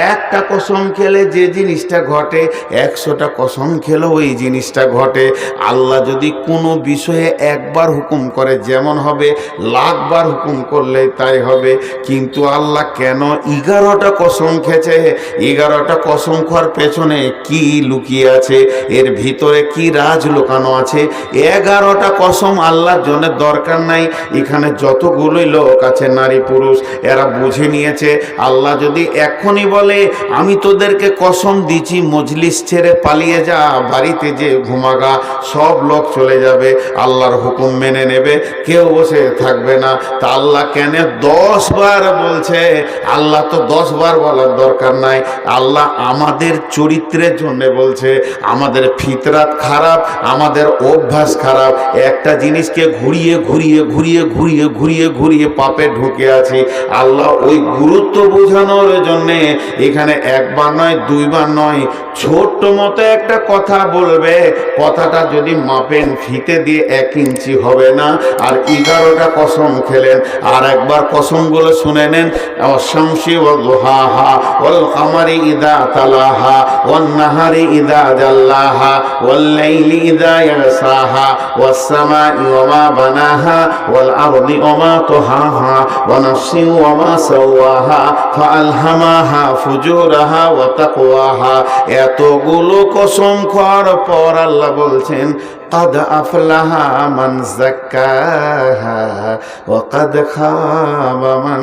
একটা কসম খেলে যে জিনিসটা ঘটে 100টা কসম খেলেও ওই জিনিসটা ঘটে। আল্লাহ যদি কোনো বিষয়ে একবার হুকুম করে যেমন হবে, 1,00,000বার হুকুম করলে তাই হবে। কিন্তু আল্লাহ কেন 11টা কসম খেয়েছে? 11টা কসম খাওয়ার পেছনে কি লুকিয়ে আছে, এর ভিতরে কি রাজ লুকানো আছে? 11টা কসম আল্লাহর জন্য দরকার নাই। এখানে যতগুলোই লোক আছে নারী পুরুষ, এরা বুঝে নিয়েছে আল্লাহ যদি এখনই বলে আমি তোদেরকে কসম দিচ্ছি মজলিস ছেড়ে পালিয়ে যা, বাড়িতে যে ঘুমাগা, সব লোক চলে যাবে, আল্লাহর হুকুম মেনে নেবে, কেউ বসে থাকবে না। তা আল্লাহ কেন 10 বার বলছে? আল্লাহ তো 10 বার বলার দরকার নাই। আল্লাহ আমাদের চরিত্রের জন্য বলছে। আমাদের ফিতরাত খারাপ, আমাদের অভ্যাস খারাপ, একটা জিনিসকে ঘুরিয়ে ঘুরিয়ে ঘুরিয়ে ঘুরিয়ে ঘুরিয়ে ঘুরিয়ে পাপে ঢুকে আছি। আল্লাহ ওই গুরুত্ব বোঝানোর জন্যে এখানে একবার নয়, 2বার নয়, ছোট্ট মতো একটা কথা বলবে, কথাটা যদি মাপেন ফিতে দিয়ে 1 ইঞ্চি হবে না। আর 11টা কসম খেলেন। আর একবার কসমগুলো শুনে নেন। শামসি ওয়াল দুহাহা ওয়াল কামারি ইযা তালাহা ওয়ান নাহারি ইযা জাল্লাহা ওয়াল লাইলি ইযা ইয়াসাহা ওয়াস সামাই ওয়া মা বানাহা ওয়াল আরদি ওয়া মা তুহাহা ওয়া নাফসিন ওয়া মা সাওয়াহা ফাআলহামাহা ফুজুরাহা ওয়া তাকওয়াহা। এতগুলো কসম খাওয়ার পর আল্লাহ বলছেন قد أفلح من زكاها وقد خاب من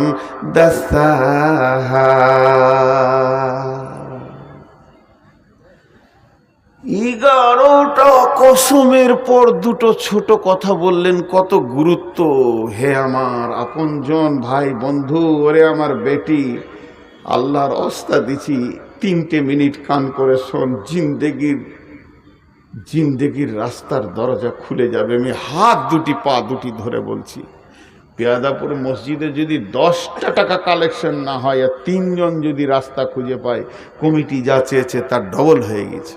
دساها। 11টা কসমের পর 2টো ছোট কথা বললেন, কত গুরুত্ব। হে আমার আপনজন ভাই বন্ধু, ওরে আমার বেটি, আল্লাহর ওস্তা দিছি 3টে মিনিট কান করে শোন। জিন্দেগির রাস্তার দরজা খুলে যাবে। আমি হাত দুটি পা দুটি ধরে বলছি, পেয়াদাপুর মসজিদে যদি 10টা টাকা কালেকশন না হয় আর 3 জন যদি রাস্তা খুঁজে পায়, কমিটি যা চেয়েছে তার ডবল হয়ে গেছে।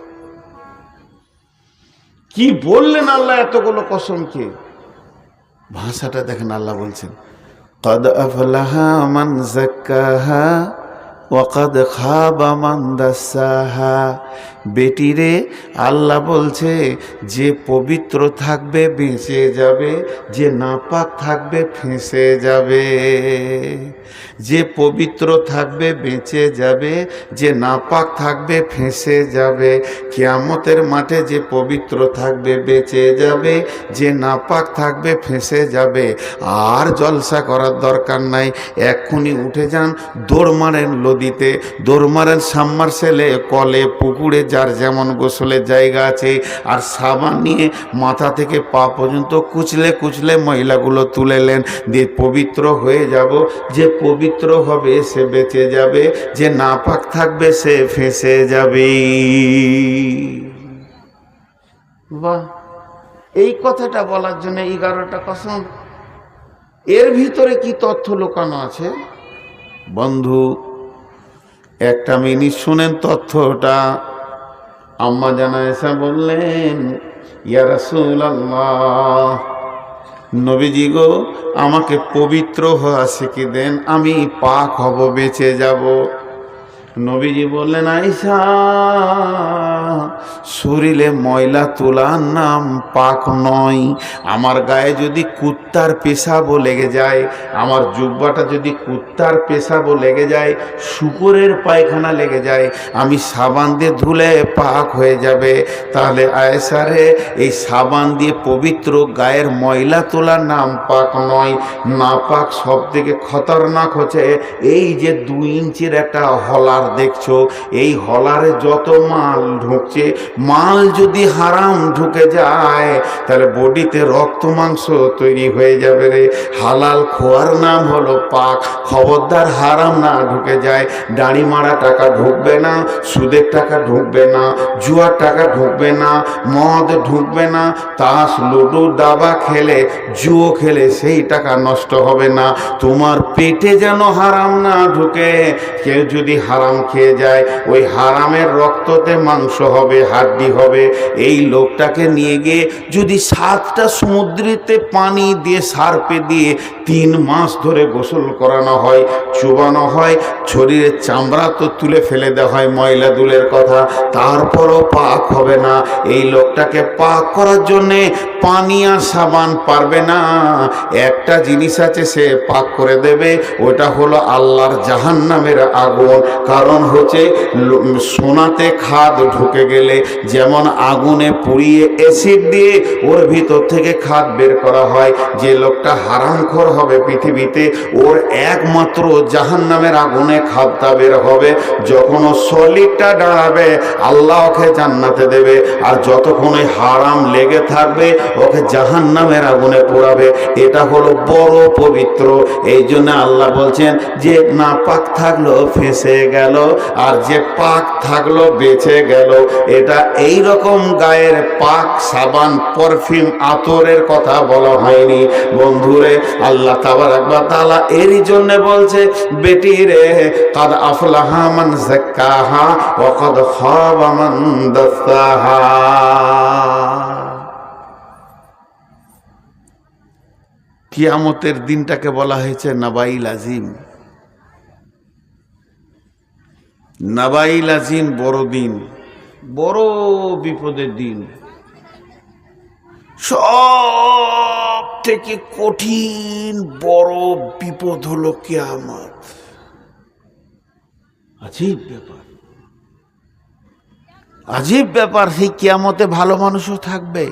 কি বললেন আল্লাহ এতগুলো কসমকে? ভাষাটা দেখেন, আল্লাহ বলছেন قد أفلح من زكاها وقد خاب من دساها। বেটিরে, আল্লাহ বলছে যে পবিত্র থাকবে বেঁচে যাবে, যে নাপাক থাকবে ফেঁসে যাবে। যে পবিত্র থাকবে বেঁচে যাবে, যে নাপাক থাকবে ফেঁসে যাবে। কিয়ামতের মাঠে যে পবিত্র থাকবে বেঁচে যাবে, যে নাপাক থাকবে ফেঁসে যাবে। আর জলসা করার দরকার নাই, এক্ষুনি উঠে যান, দৌড় মারেন নদীতে, দৌড় মারেন সাবমার্সেলে, কলে, পুকুরে, যার যেমন গোসলের জায়গা আছে, আর সাবান নিয়ে মাথা থেকে পা পর্যন্ত কুচলে কুচলে মহিলাগুলো তুলেলেন, দিয়ে পবিত্র হয়ে যাব। যে পবিত্র হবে সে বেঁচে যাবে, যে নাপাক থাকবে সে ফেঁসে যাবে। বাহ, এই কথাটা বলার জন্য 11টা কসম। এর ভিতরে কি তথ্য লুকানো আছে বন্ধু? একটা মিনিট শুনেন তথ্যটা। আম্মা জানা এসে বললেন, ইয়া রাসূলুল্লাহ, নবীজি গো, আমাকে পবিত্র হওয়া শিখিয়ে দেন, আমি পাক হব, বেঁচে যাব। নবীজি বললেন, আয়েশা, শরীরে ময়লা তোলার নাম পাক নয়। আমার গায়ে যদি কুত্তার পেশাবও লেগে যায়, আমার জুব্বাটা যদি কুত্তার পেশাবও লেগে যায়, শুকরের পায়খানা লেগে যায়, আমি সাবান দিয়ে ধুলে পাক হয়ে যাবে। তাহলে আয়েশা রে, এই সাবান দিয়ে পবিত্র গায়ের ময়লা তোলার নাম পাক নয়। না পাক সব থেকে খতরনাক হচ্ছে এই যে 2 ইঞ্চির একটা হলার দেখছো, এই হলারে যত মাল ঢুকছে, মাল যদি হারাম ঢুকে যায় তাহলে বডিতে রক্ত মাংস তৈরি হয়ে যাবে রে। হালাল খোয়ার নাম হলো পাক। খবরদার হারাম না ঢুকে যায়। দাড়ি মারা টাকা ঢুকবে না, সুদের টাকা ঢুকবে না, জুয়ার টাকা ঢুকবে না, মদ ঢুকবে না, তাস লুডো দাবা খেলে, জুয়ো খেলে সেই টাকা নষ্ট হবে না। তোমার পেটে যেন হারাম না ঢুকে। কেউ যদি হারাম হারাম খেয়ে যায়, ওই হারামের রক্ততে মাংস হবে, হাড্ডি হবে। এই লোকটাকে নিয়ে গিয়ে যদি 7টা সমুদ্রেতে পানি দিয়ে সার্পে দিয়ে 3 মাস ধরে গোসল করানো হয়, চুবানো হয়, শরীরের চামড়া তো তুলে ফেলে দেওয়া হয়, ময়লা দুলের কথা, তারপরও পাক হবে না। এই লোকটাকে পাক করার জন্যে পানি আর সাবান পারবে না। একটা জিনিস আছে, সে পাক করে দেবে, ওটা হলো আল্লাহর জাহান্নামের আগুন। কারণ হচ্ছে সোনাতে খাদ ঢুকে গেলে যেমন আগুনে পুড়িয়ে অ্যাসিড দিয়ে ওর ভিতর থেকে খাদ বের করা হয়, যে লোকটা হারামখোর হবে পৃথিবীতে, ওর একমাত্র জাহান্নামের আগুনে খাদটা বের হবে। যখন ও সলিডটা দাঁড়াবে, আল্লাহ ওকে জান্নাতে দেবে, আর যতক্ষণ ওই হারাম লেগে থাকবে ওকে জাহান্নামের আগুনে পোড়াবে। এটা হলো বড় পবিত্র। এই জন্য আল্লাহ বলছেন যে না পাক থাকলো ফেঁসে গেল, আর যে পাক থাকলো বেঁচে গেল। এটা এই রকম গায়ের পাক সাবান পারফিউম আতরের কথা বলা হয়নি বন্ধুরে। আল্লাহ তাবারাক ওয়া তাআলা এরই জন্য বলছে, বেটি রে কাদ আফলাহা মান যাক্কাহা ওয়া কাদ খাবা মান দাসাহা। কিয়ামতের দিনটাকে বলা হয়েছে নাবাইল আজিম। নাবাইল আজিম বড় দিন, বড় বিপদের দিন। সব থেকে কঠিন বড় বিপদ হলো কিয়ামত। আজীব ব্যাপার, আজীব ব্যাপার। সেই কিয়ামতে ভালো মানুষও থাকবে।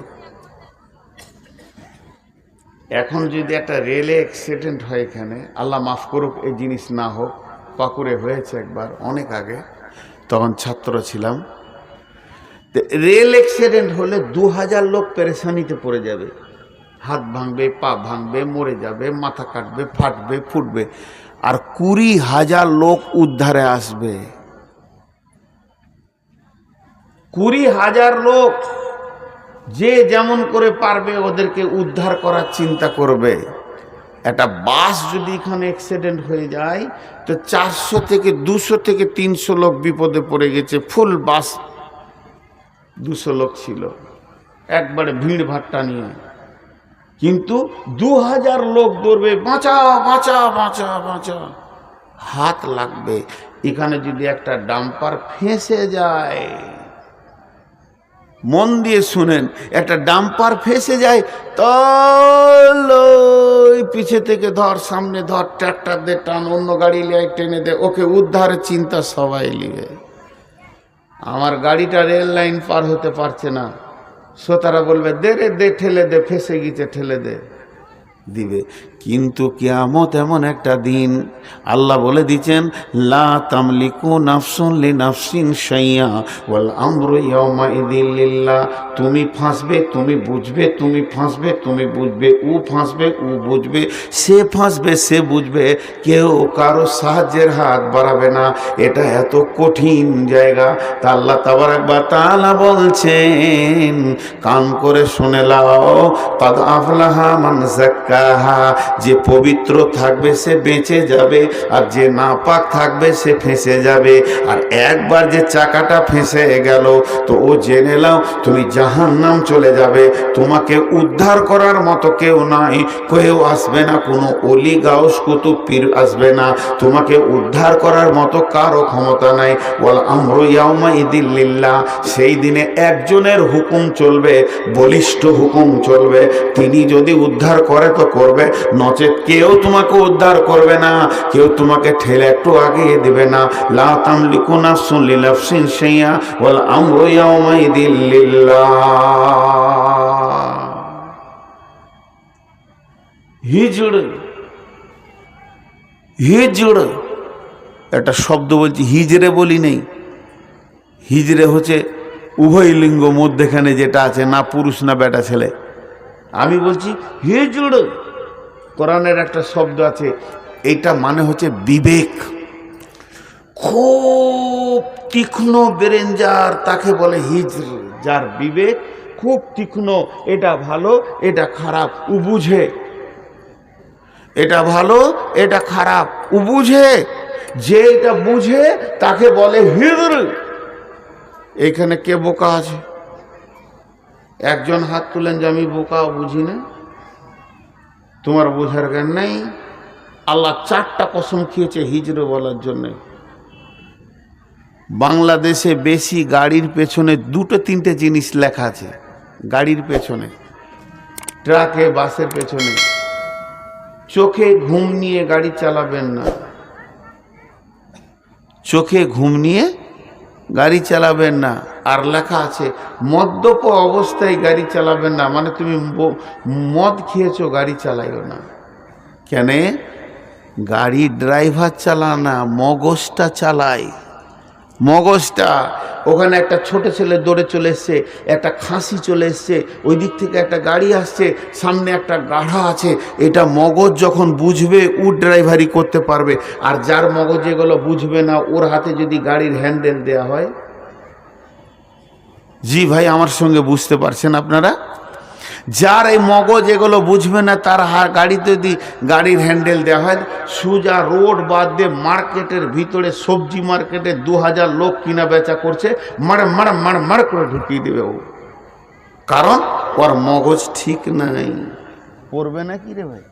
এখন যদি একটা রেলে অ্যাক্সিডেন্ট হয়, এখানে আল্লাহ মাফ করুক এই জিনিস না হোক, পাকুড়ে হয়েছে একবার অনেক আগে, তখন ছাত্র ছিলাম। রেল অ্যাক্সিডেন্ট হলে 2000 লোক পেরেশানিতে পড়ে যাবে, হাত ভাঙবে, পা ভাঙবে, মরে যাবে, মাথা কাটবে, ফাটবে, ফুটবে, আর 20,000 লোক উদ্ধারে আসবে। 20,000 লোক, যে যেমন করে পারবে ওদেরকে উদ্ধার করার চিন্তা করবে। একটা বাস যদি এখানে অ্যাক্সিডেন্ট হয়ে যায়, তো 400 থেকে 200 থেকে 300 লোক বিপদে পড়ে গেছে। ফুল বাস 200 লোক ছিল, একবারে ভিড় ভাট্টা নিয়ে, কিন্তু 2000 লোক দৌড়বে, বাঁচা বাঁচা বাঁচা বাঁচা, হাত লাগবে। এখানে যদি একটা ডাম্পার ফেঁসে যায়, মন দিয়ে শুনেন, একটা ডাম্পার ফেঁসে যায়, তো পিছে থেকে ধর, সামনে ধর, ট্রাক্টর দে টান, অন্য গাড়ি লিয়ে টেনে দে, ওকে উদ্ধারের চিন্তা সবাই নিবে। আমার গাড়িটা রেল লাইন পার হতে পারছে না, শ্রোতারা বলবে দে রে দে, ঠেলে দে, ফেঁসে গেছে, ঠেলে দে, দিবে। কিন্তু কিয়ামত এমন একটা দিন, আল্লাহ বলে দিচ্ছেন, লা তামলিকু নাফসুন লিনাফসিন শাইআ ওয়াল আমরু ইয়াওমাইযিন লিল্লাহ। তুমি ফাঁসবে, তুমি বুঝবে, তুমি ফাঁসবে, তুমি বুঝবে, ও ফাঁসবে, ও বুঝবে, সে ফাঁসবে, সে বুঝবে, কেউ কারো সাহায্যের হাত বাড়াবে না। এটা এত কঠিন জায়গা। তা আল্লাহ তাবারাক ওয়া তাআলা বলছেন, কান করে শুনে লাও, কাদ আফলাহা মান যাক্কাহা। যে পবিত্র থাকবে সে বেঁচে যাবে, আর যে নাপাক থাকবে সে ফেঁসে যাবে। আর একবার যে চাকাটা ফেঁসে গেল, তো ও জেনে নাও তুমি জাহান্নাম চলে যাবে। তোমাকে উদ্ধার করার মতো কেউ নাই, কেউ আসবে না, কোনো অলি গাউস কুতুব পীর আসবে না, তোমাকে উদ্ধার করার মতো কারো ক্ষমতা নাই। ওয়াল আমরু ইয়াওমাইযিন লিল্লাহ। সেই দিনে একজনের হুকুম চলবে, বলিষ্ঠ হুকুম চলবে। তিনি যদি উদ্ধার করে তো করবে, নচেত কেউ তোমাকে উদ্ধার করবে না, কেউ তোমাকে ঠেলে একটু আগিয়ে দিবে না। লা তামলিকু নাফসুন লিনাফসিন শাইআ ওয়াল আমরু ইয়াওমাইযিন লিল্লাহ। হিজড়, হিজড় একটা শব্দ বলছি, হিজড়ে বলি নেই। হিজড়ে হচ্ছে উভয় লিঙ্গ মধ্যেখানে যেটা আছে, না পুরুষ না বেটা ছেলে। আমি বলছি হিজড়, কোরআনের একটা শব্দ আছে, এইটা মানে হচ্ছে বিবেক। খুব তীক্ষ্ণ ব্রেন যার, তাকে বলে হিজড়। যার বিবেক খুব তীক্ষ্ণ, এটা ভালো এটা খারাপ ও বুঝে, এটা ভালো এটা খারাপ ও বুঝে। যে এটা বুঝে তাকে বলে হিজর। এখানে কে বোকা আছে? একজন হাত তুলেন যে আমি বোকা, বুঝি না। তোমার বোঝার জ্ঞান নেই। আল্লাহ 4টা কসম খেয়েছে হিজরে বলার জন্য। বাংলাদেশে বেশি গাড়ির পেছনে 2-3টে জিনিস লেখা আছে। গাড়ির পেছনে, ট্রাকে, বাসের পেছনে, চোখে ঘুম নিয়ে গাড়ি চালাবেন না। চোখে ঘুম নিয়ে গাড়ি চালাবেন না। আর লেখা আছে মদ্যপ অবস্থায় গাড়ি চালাবেন না, মানে তুমি মদ খেয়েছো গাড়ি চালাইও না। কেন? গাড়ি ড্রাইভার চালা না, মগজটা চালায়। মগজটা। ওখানে একটা ছোট ছেলে দৌড়ে চলে এসছে, একটা খাসি চলে এসছে, ওই দিক থেকে একটা গাড়ি আসছে, সামনে একটা গাড়া আছে। এটা মগজ যখন বুঝবে ও ড্রাইভারি করতে পারবে। আর যার মগজ এগুলো বুঝবে না, ওর হাতে যদি গাড়ির হ্যান্ডেল দেয়া হয়। জি ভাই, আমার সঙ্গে বুঝতে পারছেন আপনারা? যার এই মগজ এগুলো বুঝবে না, তার গাড়িতে যদি গাড়ির হ্যান্ডেল দেওয়া হয়, সোজা রোড বাদ দিয়ে মার্কেটের ভিতরে, সবজি মার্কেটে 2000 লোক কিনা বেচা করছে, মার মার মার মার করে ঢুকিয়ে দেবে ও। কারণ ওর মগজ ঠিক নাই। পড়বে না কি রে ভাই?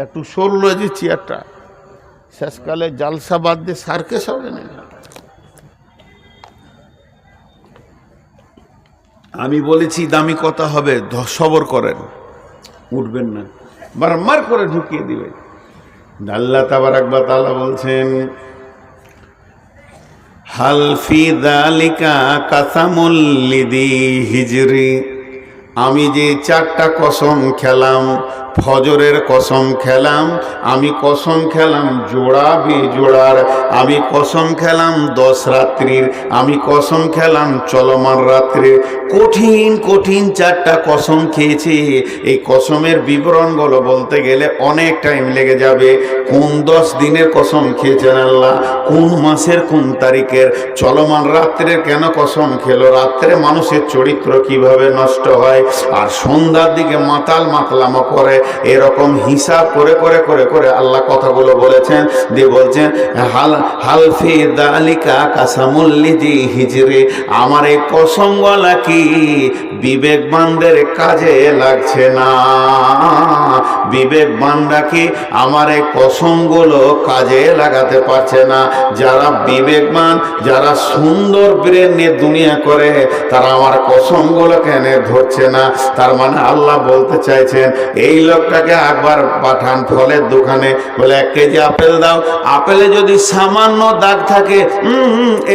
একটু সরল যে চেয়ারটা, শেষকালে জালসা বাদ দিয়ে সার্কেস হবে না। আমি বলেছি দামি কথা হবে, সবর করেন, উঠবেন না, বারবার করে ঢুকিয়ে দিবে। আল্লাহ তাবারাক ওয়া তাআলা বলছেন হাল ফি যালিকা কাসামুল লিদি হিজরি। আমি যে 4টা কসম খেলাম, ফজরের কসম খেলাম, আমি কসম খেলাম জোড়া বেজোড়ার, আমি কসম খেলাম 10 রাত্রির, আমি কসম খেলাম চলমান রাত্রির। কঠিন কঠিন 4টা কসম খেয়েছি। এই কসমের বিবরণগুলো বলতে গেলে অনেক টাইম লেগে যাবে। কোন 10 দিনের কসম খেয়েছেন আল্লাহ, কোন মাসের কোন তারিখের, চলমান রাত্রের কেন কসম খেলো, রাত্রে মানুষের চরিত্র কিভাবে নষ্ট হয়, আর সন্ধ্যার দিকে মাতাল মাতলামো করে, এরকম হিসাব করে করে করে করে আল্লাহ কথাগুলো বলেছেন। দিয়ে বলছেন হাল ফি যালিকা কাসামুল লিদি হিজরি। আমার এই কসমগুলা কি বিবেকবানদের কাজে লাগছে না? বিবেকবানরা কি আমার এই কসমগুলো কাজে লাগাতে পারছে না? যারা বিবেকবান, যারা সুন্দর ব্রেন নিয়ে দুনিয়া করে, তারা আমার কসমগুলো কেন ধরছে না? তার মানে আল্লাহ বলতে চাইছেন এই লোকটাকে একবার পাঠান ফলের দোকানে, বলে 1 কেজি আপেল দাও। আপেলে যদি সামান্য দাগ থাকে,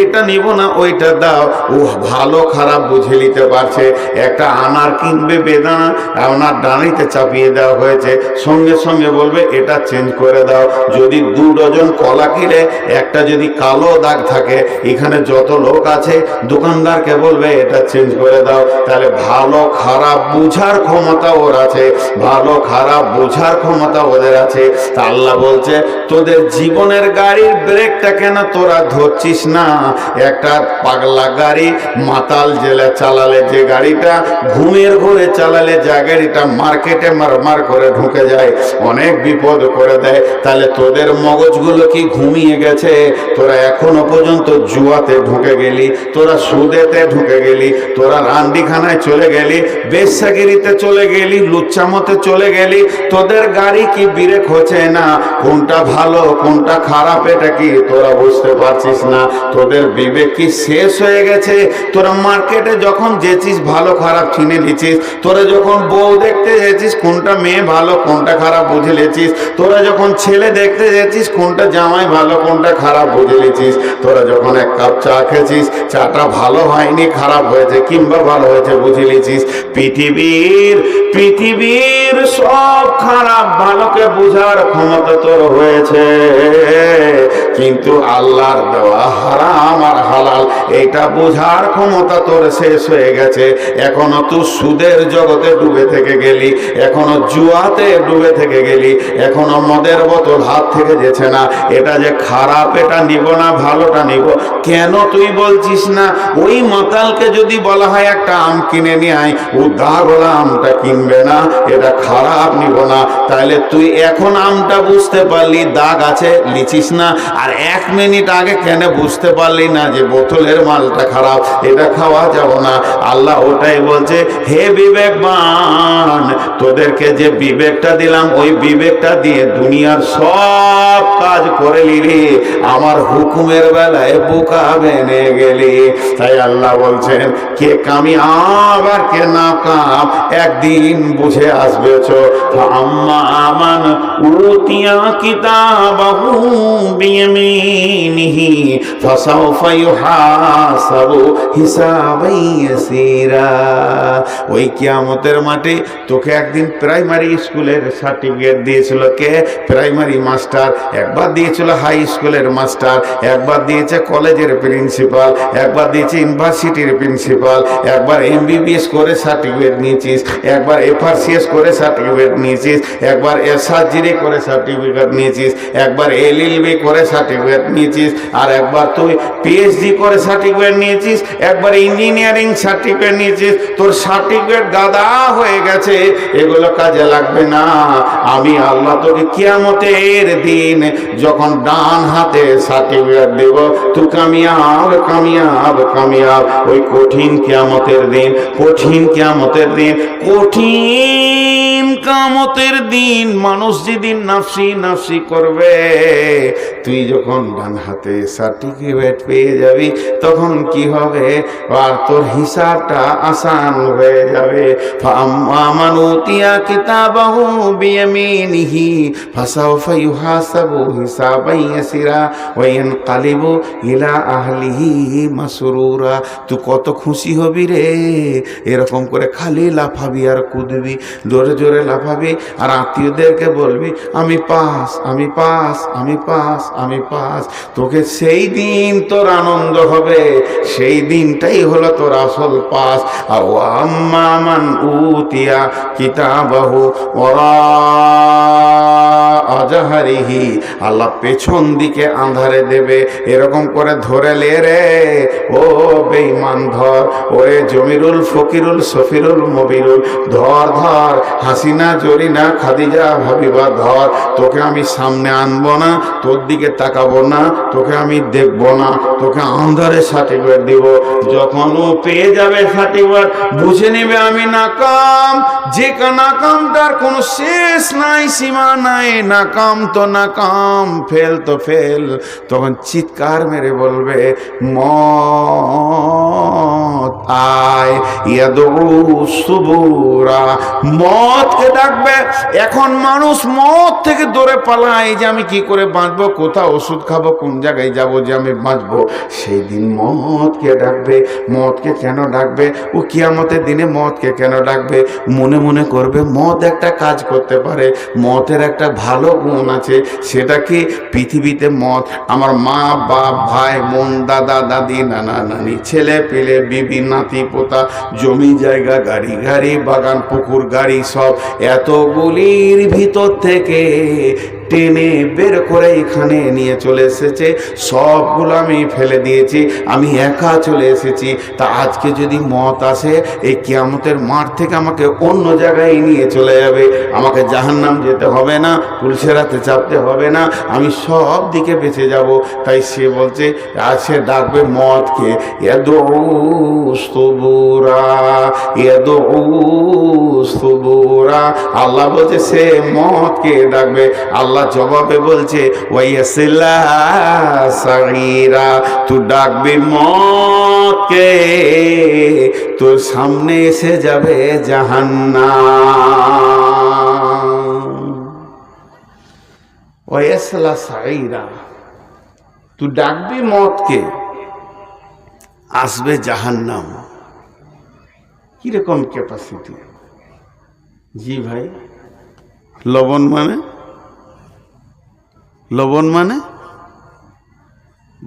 এটা নিব না, ওইটা দাও। ও ভালো খারাপ বুঝে নিতে পারছে। একটা আনার কিনবে, বেদানা আপনার ডানিতে চাপিয়ে দেওয়া হয়েছে, সঙ্গে সঙ্গে বলবে এটা চেঞ্জ করে দাও। যদি 2 ডজন কলা কিনে একটা যদি কালো দাগ থাকে, এখানে যত লোক আছে দোকানদারকে বলবে এটা চেঞ্জ করে দাও। তাহলে ভালো খারাপ বুঝার ক্ষমতা ওর আছে, ভালো খারাপ বোঝার ক্ষমতা ওদের আছে। তা আল্লাহ বলছে তোদের জীবনের গাড়ির ব্রেকটা কেন তোরা ধরছিস না? একটা পাগলা গাড়ি মাতাল জেলে চালালে, যে গাড়িটা ঘুমের ঘরে চালালে, যে গাড়িটা মার্কেটে মারমার করে ঢুকে যায়, অনেক বিপদ করে দেয়। তাহলে তোদের মগজগুলো কি ঘুমিয়ে গেছে? তোরা এখনো পর্যন্ত জুয়াতে ঢুকে গেলি, তোরা সুদেতে ঢুকে গেলি, তোরা রান্ডিখানায় চলে গেলি, বেশ্যাগিরিতে চলে গেলি, লুচ্চামতে চলে গেলি। তোদের গাড়ি কি ব্রেক হচ্ছে না? কোনটা ভালো কোনটা খারাপ এটা কি তোরা বুঝতে পারছিস না? তোদের বিবেক কি শেষ হয়ে গেছে? তোরা মার্কেটে যখন যেছিস ভালো খারাপ চিনে নিছিস, তোরা যখন বউ দেখতে যেছিস কোনটা মেয়ে ভালো কোনটা খারাপ বুঝে নিছিস, তোরা যখন ছেলে দেখতে যেছিস কোনটা জামাই ভালো কোনটা খারাপ বুঝে নিছিস, তোরা যখন 1 কাপ চা খেয়েছিস, চাটা ভালো হয়নি খারাপ হয়েছে কিংবা ভালো হয়েছে বুঝে নিছিস। পৃথিবীর সব খারাপ ভালোকে বোঝার ক্ষমতা তোর হয়েছে, কিন্তু আল্লাহর দেওয়া হারাম আর হালাল এটা বোঝার ক্ষমতা তোর শেষ হয়ে গেছে। এখনো তুই সুদের জগতে ডুবে থেকে গেলি, এখনো জুয়াতে ডুবে থেকে গেলি, এখনো মদের বোতল হাত থেকে যেছে না। এটা যে খারাপ এটা নিব না, ভালোটা নিব। কেন তুই বলছিস না ওই মাতালকে যদি বলা হয় একটা আম কিনে নিয়ে আয়, ও দাগলা আমটা কিনবে না, এটা খারাপ নিব না। তাহলে তুই এখন আমটা বুঝতে পারলি দাগ আছে, লিচিস না। আর 1 মিনিট আগে কেন বুঝতে পারলি না যে বোতলের মালটা খারাপ, এটা খাওয়া যাব না? আল্লাহ ওটাই বলছে, হে বিবেকবান, তোদেরকে যে বিবেকটা দিলাম ওই বিবেকটা দিয়ে দুনিয়ার সব কাজ করে নিলি, আমার হুকুমের বেলায় বোকা বেনে গেলি। তাই আল্লাহ বলছেন কে কামিয়াব আর কে নাকাম একদিন বুঝে আসবে। আম্মা আমান উতিয়া কিতাবাহু বিয়ামিনিহি ফাসাউফা ইউহাসাবু হিসাবান ইয়াসীরা। ওই কিয়ামতের মাঠে তোকে একদিন প্রাইমারি স্কুলের সার্টিফিকেট দিয়েছিল কে? Primary master. একবার দিয়েছিল হাই স্কুলের মাস্টার, একবার দিয়েছে কলেজের প্রিন্সিপাল, একবার দিয়েছে ইউনিভার্সিটির প্রিন্সিপাল, একবার MBBS করে সার্টিফিকেট নিয়েছিস, একবার FRCS করে সার্টিফিকেট নিয়েছিস, একবার সার্জারি করে সার্টিফিকেট নিয়েছিস, একবার LLB করে সার্টিফিকেট নিয়েছিস, আর একবার তুই PhD করে সার্টিফিকেট নিয়েছিস, একবার ইঞ্জিনিয়ারিং সার্টিফিকেট নিয়েছিস। তোর সার্টিফিকেট গাদা হয়ে গেছে, এগুলো কাজে লাগবে না। আমি আল্লাহ তোকে কিয়ামতের দিন যখন ডান হাতে সার্টিফিকেট দেব, তুই কামিয়াব কামিয়াব কামিয়াব। ওই কঠিন কিয়ামতের দিন, কঠিন কিয়ামতের দিন, কঠিন কিয়ামতের দিন মানুষ যেদিন নাফসি নাফসি করবে, তুই যখন ডান হাতে সার্টিফিকেট পেয়ে যাবি তখন কি হবে? আর তোর হিসাবটা আসান হয়ে যাবে। ফাআম্মান উতিয়া কিতাবাহু বিয়ামিনিহি ফাসাউফা ইউহাসাবু হিসাবান ইয়াসীরা ওয়া ইয়ানকালিবু ইলা আহলিহি মাসরুরা। তুই কত খুশি হবি রে! এরকম করে খালি লাফাবি আর কুদবি, জোরে জোরে লাফাবি আর আত্মীয়দেরকে বলবি আমি পাস, আমি পাস, আমি পাস, আমি পাস। তোকে সেই দিন তোর আনন্দ হবে, সেই দিনটাই হলো তোর আসল পাস। আর আম্মা মান উতিয়া কিতাবাহু ওয়ারাআযাহরিহি, আল্লাহ পেছন দিকে আঁধারে দেবে, এরকম করে ধরে লে রে ও বেঈমান, ধর। ওরে জমিরুল ফকিরুল সফিরুল মবিরুল, ধর ধর। হাসিনা জরিনা খাদিজা ভাবিবা, ধর। তোকে আমি সামনে আনবো না, তোর দিকে তাকাবো না, তোকে আমি দেখবো না, তোকে আন্ধারে সার্টিফিকেট দিব। যখন ও পেয়ে যাবে সার্টিফিকেট, বুঝে নেবে আমি নাকাম। যে নাকামটার কোনো শেষ নাই, সীমা নাই, নাকাম তো নাকাম, ফেল তো ফেল। তখন চিৎকার মেরে বলবে মত আয়, ইয়াদউ সুবুরা। মতকে ডাকবে। এখন মানুষ মত থেকে দূরে পালায় যে আমি কি করে বাঁচবো, কোথাও ওষুধ খাবো, কোন জায়গায় যাবো যে আমি বাঁচবো। সেই দিন মতকে ডাকবে। মতকে কেন ডাকবে? ও কিয়ামতের দিনে মতকে কেন ডাকবে? মনে মনে করবে মত একটা কাজ করতে পারে, মতের একটা ভালো গুণ আছে। সেটা কি? পৃথিবীতে মত আমার মা বাপ ভাই বোন দাদা দাদি নানা নানি ছেলে পেলে বিবি নাতি পোতা জমি জায়গা গাড়ি গাড়ি বাগান পুকুর গাড়ি সব এতগুলির ভিতর থেকে টেনে বের করে এখানে নিয়ে চলে এসেছে। সবগুলো আমি ফেলে দিয়েছি, আমি একা চলে এসেছি। তা আজকে যদি মত আসে, এই কিয়ামতের মাঠ থেকে আমাকে অন্য জায়গায় নিয়ে চলে যাবে, আমাকে জাহান্নাম যেতে হবে না, পুলসেরাতে চাপতে হবে না, আমি সব দিকে বেঁচে যাব। তাই সে বলছে, সে ডাকবে মতকে ইয়াদউ সুবুরা, ইয়াদউ সুবুরা। আল্লাহ বলছে সে মতকে ডাকবে। আল্লাহ জবাবে বলছে ওয়াইয়াসিলা সাগীরা, তুই ডাকবি মতকে, তোর সামনে এসে যাবে জাহান্নাম। ওয়াইয়াসিলা সাগীরা, তুই ডাকবি মতকে, আসবে জাহান্নাম। কিরকম ক্যাপাসিটি? জি ভাই, লবণ মানে লবণ মানে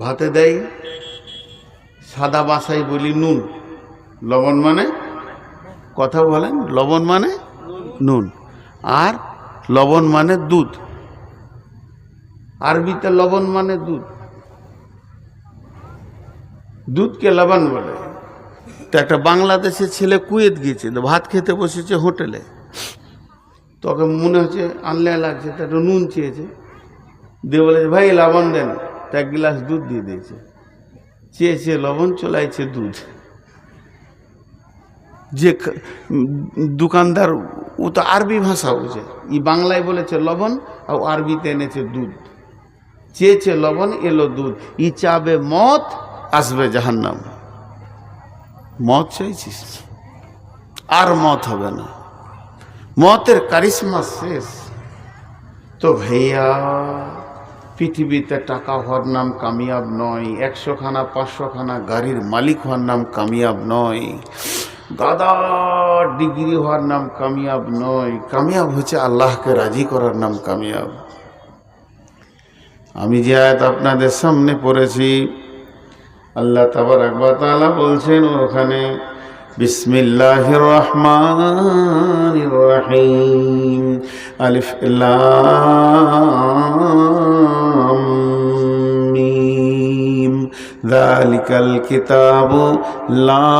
ভাতে দেয় সাদা বাসায় বলি নুন, লবণ মানে কথা বলেন, লবণ মানে নুন, আর লবণ মানে দুধ। আরবিতে লবণ মানে দুধ, দুধকে লবণ বলে। তো একটা বাংলাদেশের ছেলে কুয়েত গিয়েছে, তো ভাত খেতে বসেছে হোটেলে, তোকে মনে হচ্ছে আনলে লাগছে, তো একটা নুন চেয়েছে, দিয়ে বলেছে ভাই লবণ দেন, তো এক গ্লাস দুধ দিয়ে দিয়েছে। চেয়েছে লবণ, চলাইছে দুধ। যে দোকানদার ও তো আরবি ভাষা বুঝে, ই বাংলায় বলেছে লবণ, আর আরবিতে এনেছে দুধ। চেয়েছে লবণ, এলো দুধ। ই চাবে মত, আসবে জাহান্নাম। মত চাইছিস, আর মত হবে না, মতের কারিশমা শেষ। তো ভাইয়া পৃথিবীতে টাকা হওয়ার নাম কামিয়াব নয়, 100 খানা 500 খানা গাড়ির মালিক হওয়ার নাম কামিয়াব নয়, গাদার ডিগ্রি হওয়ার নাম কামিয়াব নয়। কামিয়াব হচ্ছে আল্লাহকে রাজি করার নাম কামিয়াব। আমি যে আয়াত আপনাদের সামনে পড়েছি, আল্লাহ তাবারক ওয়া তাআলা বলছেন ওখানে, বিসমিল্লাহির রহমানির রহিম, আলিফ লাম মিম, যালিকাল কিতাবু লা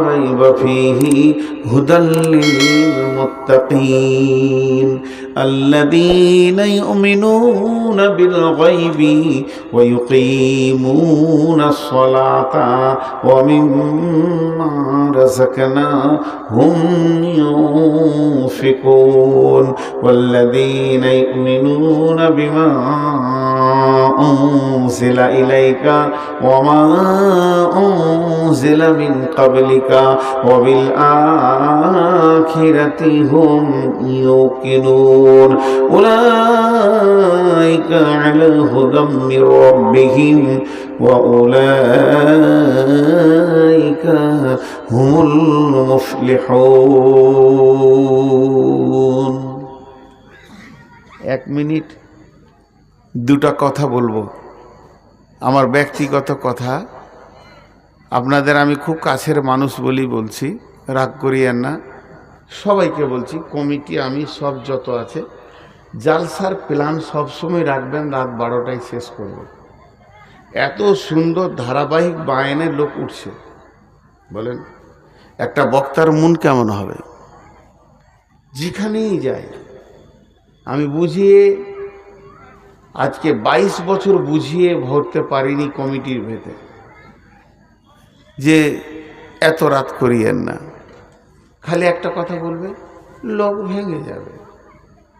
রাইবা ফীহি হুদাল লিল মুত্তাকিন الذين يؤمنون بالغيب ويقيمون الصلاة ومما رزقناهم ينفقون والذين يؤمنون بما أنزل إليك وما أنزل من قبلك وبالآخرة هم يوقنون أولئك على هدى من ربهم وأولئك هم المفلحون। 1 মিনিট দুটা কথা বলবো, আমার ব্যক্তিগত কথা। আপনাদের আমি খুব কাছের মানুষ বলি বলছি, রাগ করিয়েন না। সবাইকে বলছি, কমিটি আমি সব যত আছে, জালসার প্ল্যান সবসময় রাখবেন রাত 12টায় শেষ করব। এত সুন্দর ধারাবাহিক বায়ানের লোক উঠছে, বলেন একটা বক্তার মন কেমন হবে? যেখানেই যায় আমি বুঝিয়ে, আজকে 22 বছর বুঝিয়ে ভরতে পারিনি কমিটির ভেতরে যে এত রাত করিয়েন না। খালি একটা কথা বলবে, লোক ভেঙে যাবে।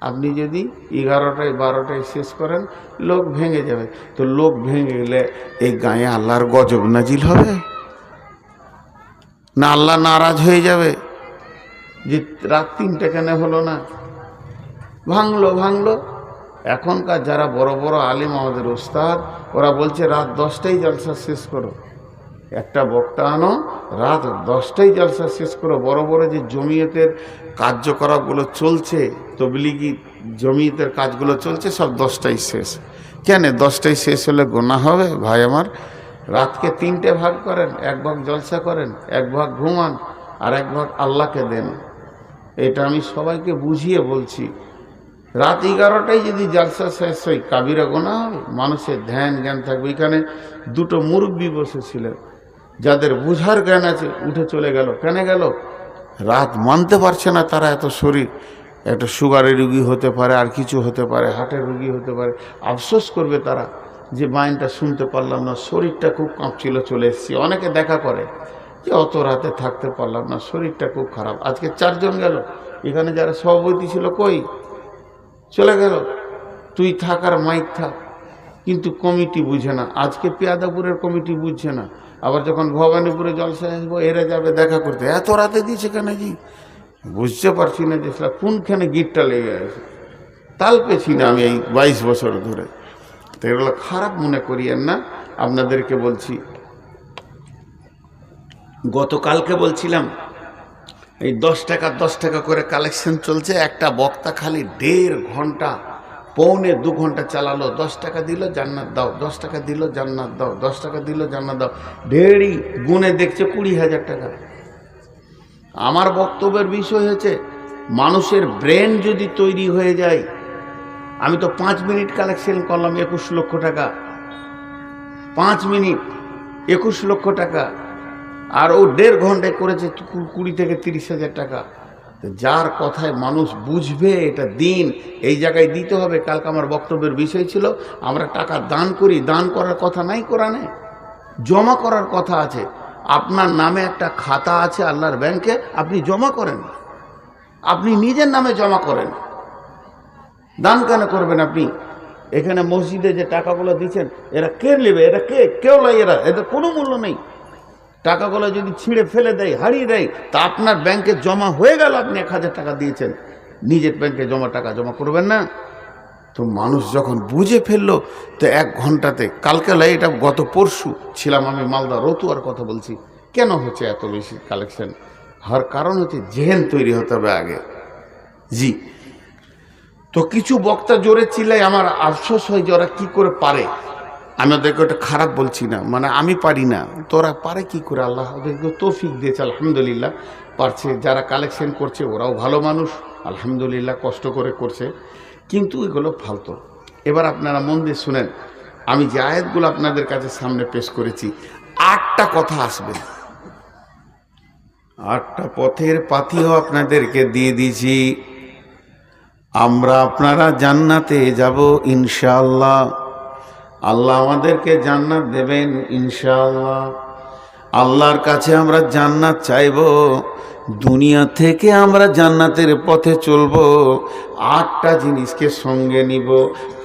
আপনি যদি 11টায় 12টায় শেষ করেন, লোক ভেঙে যাবে। তো লোক ভেঙে গেলে এই গায়ে আল্লাহর গজব নাজিল হবে না? আল্লাহ নারাজ হয়ে যাবে যে রাত 3টে কেন হলো না? ভাঙলো। এখনকার যারা বড় বড় আলিম, আমাদের ওস্তাদ, ওরা বলছে রাত 10টায় জলসা শেষ করো। একটা বক্তা আনো, রাত 10টায় জলসা শেষ করো। বড় বড় যে জমিয়তের কার্যকলাপগুলো চলছে, তবলিগি জমিয়তের কাজগুলো চলছে, সব 10টায় শেষ। কেন 10টায় শেষ হলে গোনা হবে? ভাই আমার, রাতকে 3টে ভাগ করেন, 1 ভাগ জলসা করেন, 1 ভাগ ঘুমান, আর 1 ভাগ আল্লাহকে দেন। এটা আমি সবাইকে বুঝিয়ে বলছি। রাত 11টায় যদি জলসা শেষ হয়, কাবিরা গোনা হবে, মানুষের ধ্যান জ্ঞান থাকবে। এখানে 2টো মুরব্বী বসেছিলেন, যাদের বুঝার জ্ঞান আছে, উঠে চলে গেল। কেন গেল? রাত মানতে পারছে না তারা। এত শরীর, একটা সুগারের রুগী হতে পারে, আর কিছু হতে পারে, হার্টের রুগী হতে পারে। আফসোস করবে তারা যে মাইনটা শুনতে পারলাম না, শরীরটা খুব কাঁপছিল, চলে এসেছি। অনেকে দেখা করে যে অত রাতে থাকতে পারলাম না, শরীরটা খুব খারাপ। আজকে 4 জন গেল। এখানে যারা সভাপতি ছিল কই? চলে গেল। তুই থাক আর মাইক থাক, কিন্তু কমিটি বুঝে না। আজকে পেয়াদাপুরের কমিটি বুঝছে না। আবার যখন ভবানীপুরে জলসা আসবো, এরা যাবে দেখা করতে। এত রাতে দিয়েছে কেন জি? বুঝতে পারছি না যে কোনখানে গিটটা লেগে আছে। তাল পেছি না আমি এই 22 বছর ধরে। তো এগুলো খারাপ মনে করিয়েন না। আপনাদেরকে বলছি, গতকালকে বলছিলাম এই 10 টাকা 10 টাকা করে কালেকশন চলছে। একটা বক্তা খালি 1.5 ঘন্টা পৌনে 2 ঘন্টা চালালো, 10 টাকা দিল জান্নাত দাও, 10 টাকা দিল জান্নাত দাও, 10 টাকা দিল জান্নাত দাও, ঢেড়ি গুনে দেখছে 20,000 টাকা। আমার বক্তব্যের বিষয় হচ্ছে মানুষের ব্রেন যদি তৈরি হয়ে যায়। আমি তো 5 মিনিট কালেকশন করলাম 21 লক্ষ টাকা, 5 মিনিট 21 লক্ষ টাকা, আর ও 1.5 ঘন্টায় করেছে 20 থেকে 30,000 টাকা। যার কথায় মানুষ বুঝবে এটা দিন, এই জায়গায় দিতে হবে। কালকে আমার বক্তব্যের বিষয় ছিল আমরা টাকা দান করি, দান করার কথা নাই কোরআনে, জমা করার কথা আছে। আপনার নামে একটা খাতা আছে আল্লাহর ব্যাংকে, আপনি জমা করেন, আপনি নিজের নামে জমা করেন। দান কেন করবেন আপনি? এখানে মসজিদে যে টাকাগুলো দিচ্ছেন এরা কে নেবে? এরা কেউ লাই, এদের কোনো মূল্য নেই। টাকাগুলো যদি ছিঁড়ে ফেলে দেয়, হারিয়ে দেয়, তা আপনার ব্যাংকে জমা হয়ে গেল, আপনি 1,000 টাকা দিয়েছেন, নিজের ব্যাংকে টাকা জমা করবেন না? তো মানুষ যখন বুঝে ফেললো, তো 1 ঘন্টাতে, কালকে লাই, এটা গত পরশু ছিলাম আমি মালদা রতুয়ার কথা বলছি। কেন হচ্ছে এত বেশি কালেকশন? হওয়ার কারণ হচ্ছে জেহেন তৈরি হতে হবে আগে। জি, তো কিছু বক্তা জোরে চিল্লাই, আমার আফসোস হয় যে ওরা কী করে পারে। আমি ওদেরকে ওটা খারাপ বলছি না, মানে আমি পারি না, তোরা পারে কি করে? আল্লাহ ওদেরকে তৌফিক দিয়েছে, আলহামদুলিল্লাহ পারছে। যারা কালেকশন করছে ওরাও ভালো মানুষ, আলহামদুলিল্লাহ কষ্ট করে করছে, কিন্তু এগুলো ফালতু। এবার আপনারা মন দিয়ে শুনেন, আমি যে আয়াতগুলো আপনাদের কাছে সামনে পেশ করেছি, 8টা কথা আসবে, 8টা পথের পাথিও আপনাদেরকে দিয়ে দিয়েছি। আমরা আপনারা জান্নাতে যাব ইনশাআল্লাহ, আল্লাহ আমাদেরকে জান্নাত দেবেন ইনশাআল্লাহ। আল্লাহর কাছে আমরা জান্নাত চাইব, দুনিয়া থেকে আমরা জান্নাতের পথে চলব। 8টা জিনিসকে সঙ্গে নিব,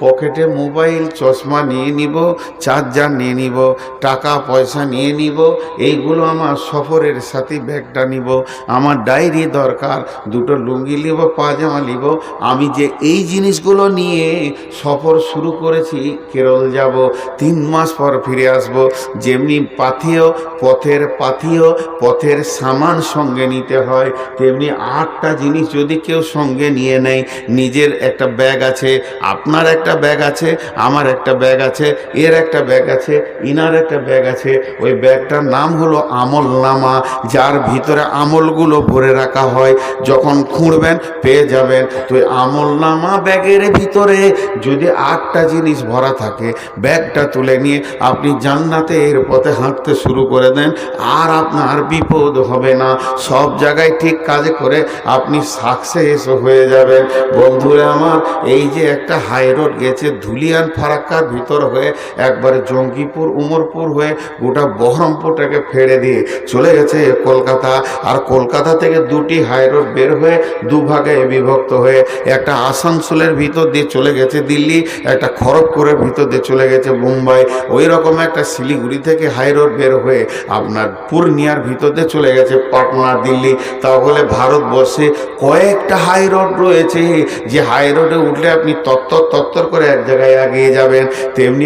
পকেটে মোবাইল চশমা নিয়ে নিব, চার্জার নিয়ে নিব, টাকা পয়সা নিয়ে নিব, এইগুলো আমার সফরের সাথে ব্যাগটা নিব, আমার ডায়েরি দরকার, 2টো লুঙ্গি নিব, পাজামা নিব। আমি যে এই জিনিসগুলো নিয়ে সফর শুরু করেছি, কেরল যাব, 3 মাস পর ফিরে আসব। যেমনি পথের সামান সঙ্গে নিতে হয়, তেমনি 8টা জিনিস যদি কেউ সঙ্গে নিয়ে নেয়, নিজের একটা ব্যাগ আছে, আপনার একটা ব্যাগ আছে, আমার একটা ব্যাগ আছে, এর একটা ব্যাগ আছে, ইনার একটা ব্যাগ আছে, ওই ব্যাগটার নাম হলো আমল নামা, যার ভিতরে আমলগুলো ভরে রাখা হয়, যখন খুঁড়বেন পেয়ে যাবেন। তো আমল নামা ব্যাগের ভিতরে যদি 8টা জিনিস ভরা থাকে, ব্যাগটা তুলে নিয়ে আপনি জান্নাতের পথে হাঁটতে শুরু করে দেন, আর আপনার বিপদ হবে না, সব জায়গায় ঠিক কাজ করে আপনি সাকসেস হয়ে যাবেন। বন্ধুরা আমার, এই যে একটা হাই রোড গেছে ধুলিয়ান ফারাক্কার ভিতর হয়ে, একবারে জঙ্গিপুর উমরপুর হয়ে গোটা বহরমপুরটাকে ফেড়ে দিয়ে চলে গেছে কলকাতা, আর কলকাতা থেকে 2টি হাই রোড বের হয়ে 2 ভাগে বিভক্ত হয়ে, একটা আসানসোলের ভিতর দিয়ে চলে গেছে দিল্লি, একটা খড়গপুরের ভিতর দিয়ে চলে গেছে মুম্বাই, ওই রকম একটা শিলিগুড়ি থেকে হাই রোড বের হয়ে আপনার পূর্ণিয়ার ভিতর দিয়ে চলে গেছে পাটনা দিল্লি। তাহলে ভারতবর্ষে কয়েকটা হাই রোড রয়েছে, যে হাই রোডে উঠলে আপনি তত্তর করে এক জায়গায় এগিয়ে যাবেন। তেমনি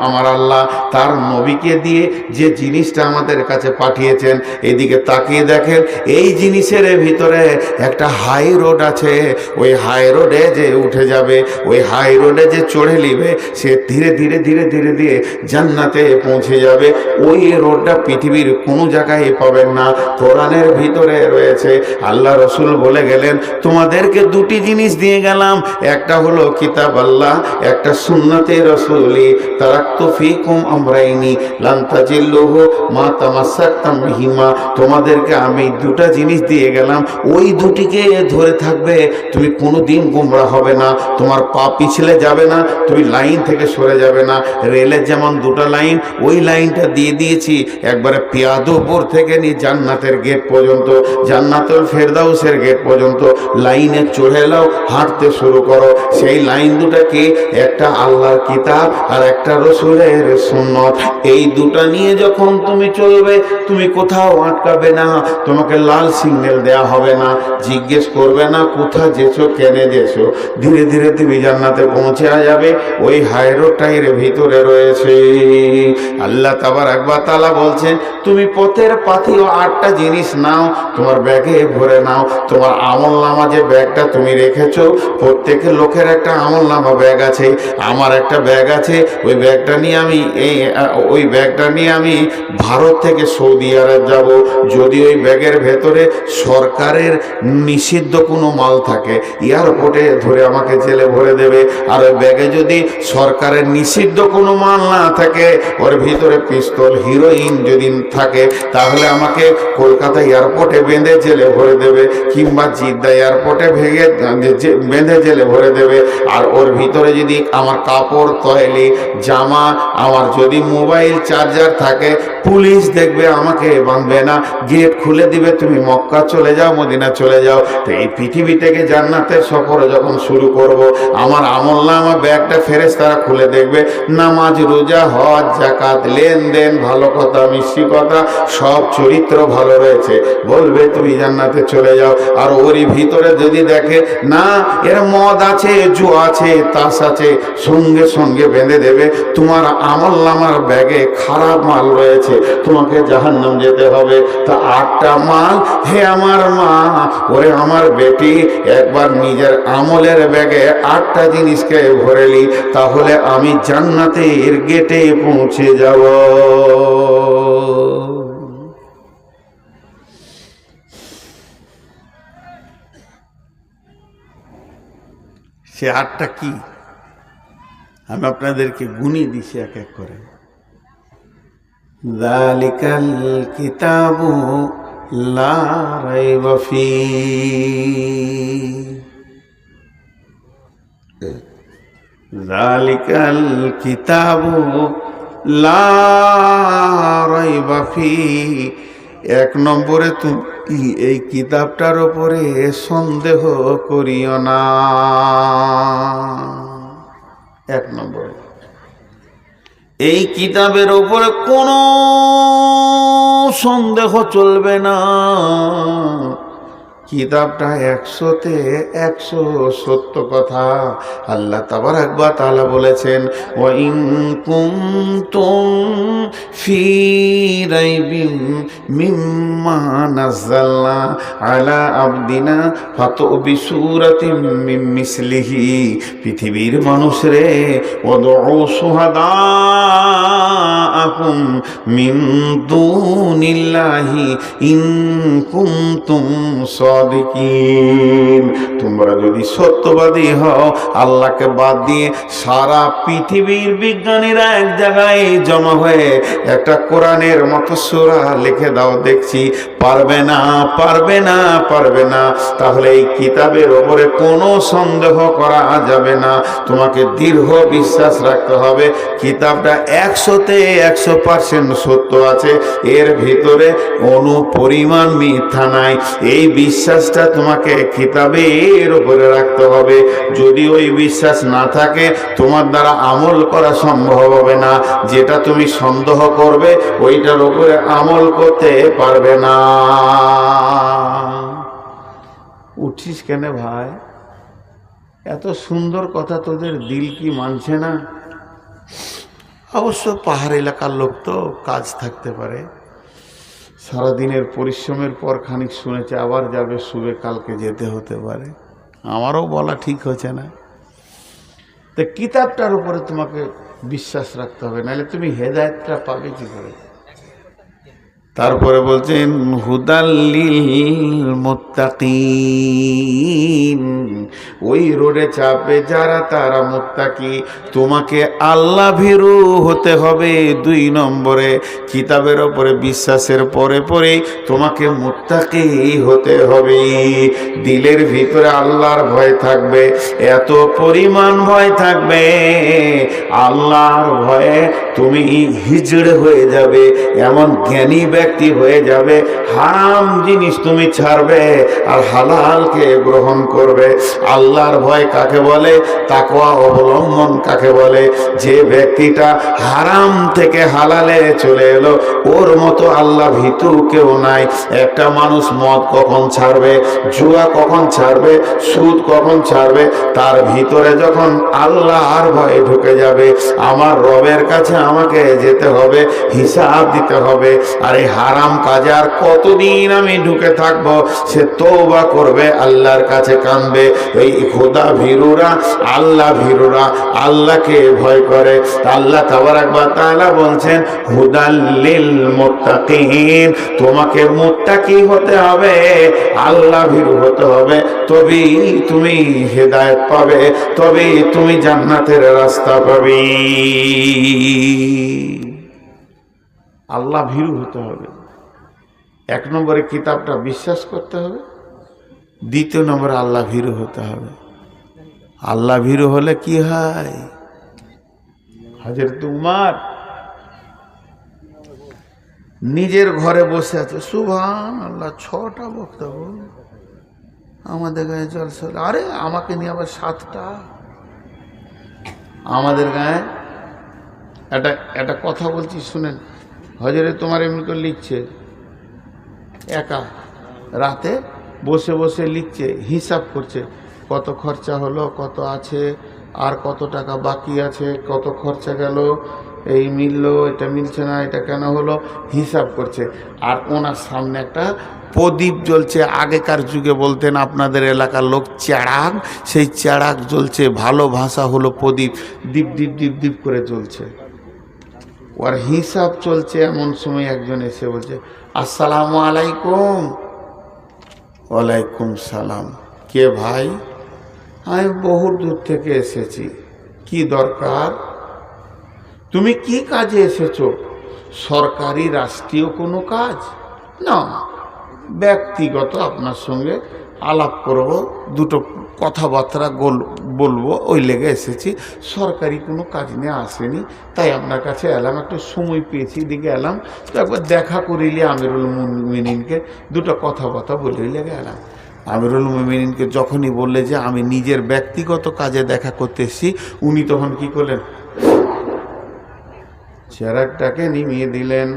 আমার আল্লাহ তার নবীকে দিয়ে যে জিনিসটা আমাদের কাছে পাঠিয়েছেন, এদিকে তাকিয়ে দেখেন, এই জিনিসের ভিতরে একটা হাই রোড আছে। ওই হাই রোডে যে উঠে যাবে, ওই হাই রোডে যে চড়ে নিবে, সে ধীরে ধীরে ধীরে ধীরে ধীরে জান্নাতে পৌঁছে যাবে। ওই রোডটা পৃথিবীর কোনো জায়গায় পাবেন না, কোরআনের ভিতরে রয়েছে। আল্লাহ রসুল বলে গেলেন, তোমাদেরকে 2টি জিনিস দিয়ে গেলাম, একটা হলো কিতাব আল্লাহ, একটা সুন্নতে রসুলি, তারাক্তু ফিকুম আমরাইনি লান তাজিল্লুহু মা তামাসসাকতুম বিহিমা। তোমাদেরকে আমি 2টা জিনিস দিয়ে গেলাম, ওই 2টিকে ধরে থাকবে, তুমি কোনোদিন গোমরা হবে না, তোমার পা পিছলে যাবে না, তুমি লাইন থেকে সরে যাবে না। রেলের যেমন 2টা লাইন, ওই লাইনটা দিয়ে দিয়েছি, একবারে পিয়াদুপুর থেকে নিয়ে জান্নাতের গেট পর্যন্ত, জান্নাতুল ফেরদাউসের গেট পর্যন্ত লাইনে চড়ে এলাও, হাঁটতে শুরু করো। সেই লাইন 2টা কি? একটা আল্লাহর কিতাব আর একটা রসুলের সুন্নত। এই 2টা নিয়ে যখন তুমি চলবে, তুমি কোথাও আটকাবে না, তোমাকে লাল সিগন্যাল দেয়া হবে না, জিজ্ঞেস করবে না কোথা যেছো, কেনে যেছো, ধীরে ধীরে তুমি জান্নাতে পৌঁছে যাবে। ওই হাই রোডটার ভিতরে রয়েছে। আল্লাহ তাবারাক ওয়া তাআলা বলছেন, তুমি পথের পাথেয় 8টা জিনিস নাও, তোমার ব্যাগে ভরে নাও। তোমার আমল নামা যে ব্যাগটা তুমি রেখে দেখেছো প্রত্যেকের লোকের একটা আমলনামা ব্যাগ আছে, আমার একটা ব্যাগ আছে। ওই ব্যাগটা নিয়ে আমি ভারত থেকে সৌদি আরব যাব। যদি ওই ব্যাগের ভেতরে সরকারের নিষিদ্ধ কোনো মাল থাকে, এয়ারপোর্টে ধরে আমাকে জেলে ভরে দেবে। আর ওই ব্যাগে যদি সরকারের নিষিদ্ধ কোনো মাল না থাকে, ওর ভিতরে পিস্তল হিরোইন যদি থাকে, তাহলে আমাকে কলকাতা এয়ারপোর্টে বেঁধে জেলে ভরে দেবে, কিংবা জিদ্দা এয়ারপোর্টে বেঁধে জেলে ভরে দেবে। আর ওর ভিতরে যদি আমার কাপড়, তৈলি, জামা, আমার যদি মোবাইল চার্জার থাকে, পুলিশ দেখবে, আমাকে বাঁধবে না, গেট খুলে দিবে, তুমি মক্কা চলে যাও, মদিনা চলে যাও। তো এই পৃথিবী থেকে জান্নাতের সফর যখন শুরু করব, আমার আমলনামা ব্যাগটা ফেরেশতারা খুলে দেখবে, নামাজ, রোজা, হজ, যাকাত, লেনদেন, ভালো কথা, মিষ্টি কথা, সব চরিত্র ভালো রয়েছে, বলবে তুমি জান্নাতে চলে যাও। আর ওরই ভিতরে যদি দেখে না এর মদ আছে, জুয়া আছে, তাস আছে, সঙ্গে সঙ্গে বেঁধে দেবে, তোমার আমলনামার ব্যাগে খারাপ মাল রয়েছে, তোমাকে জাহান্নাম যেতে হবে। তা 8টা মাল, হে আমার মা, ওরে আমার বেটি, একবার নিজের আমলের ব্যাগে 8টা জিনিসকে ভরেলি, তাহলে আমি জান্নাতের গেটে পৌঁছে যাব। সে 8টা কি আমি আপনাদেরকে গুনিয়ে দিছি এক এক করে। যালিকাল কিতাবু লা রাইবা ফীহি, যালিকাল কিতাবু লা রাইবা ফীহি। 1 নম্বরে তুমি এই কিতাবটার উপরে সন্দেহ করিও না। 1 নম্বরে এই কিতাবের উপরে কোনো সন্দেহ চলবে না। কিতাবটা 100-তে 100 সত্য কথা। আল্লাহ তাবারাক ওয়া তাআলা বলেছেন, ওয়া ইন কুনতুম ফি রাইবিম মিম্মা নাযালনা আলা আবদিনা ফাতু বিসূরাতিম মিন মিসলিহি। পৃথিবীর মানুষরে, ওয়াদউ শুহাদাআকুম মিন দুনিল্লাহি ইন কুনতুম সাদিকিন। তোমরা যদি সত্যবাদী হও, আল্লাহকে বাদ দিয়ে সারা পৃথিবীর বিজ্ঞানীরা এক জায়গায় জমা হয়ে একটা কোরআনের মতো সূরা লিখে দাও, দেখছি পারবে না, পারবে না, পারবে না। তাহলে এই কিতাবের ওপরে কোনো সন্দেহ করা যাবে না, তোমাকে দৃঢ় বিশ্বাস রাখতে হবে। কিতাবটা 100-তে 100% সত্য আছে, এর ভিতরে কোনো পরিমাণ মিথ্যা নাই। এই বিশ্বাসটা তোমাকে কিতাবের উপরে রাখতে হবে। যদি ওই বিশ্বাস না থাকে, তোমার দ্বারা আমল করা সম্ভব হবে না। যেটা তুমি সন্দেহ করবে, ওইটার উপরে আমল করতে পারবে না। উঠিস কেন ভাই? এত সুন্দর কথা তোদের দিল কি মানছে না? অবশ্য পাহাড় এলাকার লোক তো, কাজ থাকতে পারে, সারাদিনের পরিশ্রমের পর খানিক শুনেছে, আবার যাবে শুবে, কালকে যেতে হতে পারে। আমারও বলা ঠিক হচ্ছে না। তো কিতাবটার উপরে তোমাকে বিশ্বাস রাখতে হবে, নাহলে তুমি হেদায়েতটা পাবে কি করে? তারপরে বলছেন, হুদাল্লিল মুত্তাকিন। ওই রোডে চাপে যারা, তারা মুত্তাকি। তোমাকে আল্লাহ ভীরু হতে হবে। 2 নম্বরে কিতাবের ওপরে বিশ্বাসের পরে পরে তোমাকে মুত্তাকি হতে হবে। দিলের ভিতরে আল্লাহর ভয় থাকবে, এত পরিমাণ ভয় থাকবে, আল্লাহর ভয়ে তুমি হিজড় হয়ে যাবে, এমন জ্ঞানী ব্যক্তি হয়ে যাবে। হারাম জিনিস তুমি ছাড়বে আর হালালকে গ্রহণ করবে। আল্লাহর ভয় কাকে বলে? তাকওয়া অবলম্বন কাকে বলে? যে ব্যক্তিটা হারাম থেকে হালালে চলে এলো, ওর মতো আল্লাহ ভীতু কেউ নাই। একটা মানুষ মদ কখন ছাড়বে, জুয়া কখন ছাড়বে, সুদ কখন ছাড়বে? তার ভিতরে যখন আল্লাহর ভয় ঢুকে যাবে, আমার রবের কাছে আমাকে যেতে হবে, হিসাব দিতে হবে। আর এই হারাম কাজে আর কতদিন আমি ঢুকে থাকবো, সে তওবা করবে, আল্লাহর কাছে কাঁদবে। এই খোদা ভীরুরা, আল্লাহ ভীরুরা, আল্লাহকে ভয় করে। আল্লাহ তাবারাক ওয়া তাআলা বলছেন হুদাল লিল মুত্তাকিন, তোমাকে মুত্তাকি হতে হবে, আল্লাহ ভীরু হতে হবে, তবেই তুমি হেদায়েত পাবে, তবেই তুমি জান্নাতের রাস্তা পাবে। আল্লাহ ভীরু হতে হবে। এক নম্বরে কিতাবটা বিশ্বাস করতে হবে, দ্বিতীয় নম্বরে আল্লাহ ভীরু হতে হবে। আল্লাহ ভীরু হলে কি হয়? হযরত উমর নিজের ঘরে বসে আছে, সুবহানাল্লাহ, 6টা বক্তব্য আমাদের গায়ে জলসা। আরে আমাকে নিয়ে আবার 7টা। আমাদের গায়ে একটা কথা বলছি শুনেন। হযরত তোমার এমনি করে লিখছে, একা রাতে বসে বসে লিখছে, হিসাব করছে কত খরচা হলো, কত আছে, আর কত টাকা বাকি আছে, কত খরচা গেল, এই মিললো, এটা মিলছে না, এটা কেন হলো, হিসাব করছে। আর ওনার সামনে একটা প্রদীপ জ্বলছে। আগেকার যুগে বলতেন আপনাদের এলাকার লোক চেরাগ, সেই চেরাগ জ্বলছে, ভালো ভাষা হলো প্রদীপ, দীপ দীপ দীপ দীপ করে জ্বলছে। ওর হিসাব চলছে। এমন সময় একজন এসে বলছে, আসসালামু আলাইকুম। ওয়ালাইকুম সালাম। কে ভাই? আমি বহু দূর থেকে এসেছি। কি দরকার? তুমি কি কাজে এসেছো? সরকারি রাষ্ট্রীয় কোনো কাজ না, ব্যক্তিগত আপনার সঙ্গে আলাপ করব, দুটো কথাবার্তা বলবো, ওই লেগে এসেছি। সরকারি কোনো কাজ নিয়ে আসেনি, তাই আপনার কাছে এলাম, একটা সময় পেয়েছি, দিকে এলাম, তো একবার দেখা করিলে আমিরুল মুমিনিনকে দুটো কথাবার্তা বলে লেগে এলাম। আমিরুল মুমিনিনকে যখনই বললে যে আমি নিজের ব্যক্তিগত কাজে দেখা করতে এসেছি, উনি তখন কি করলেন, চেরাগটাকে নিমিয়ে দিলেন।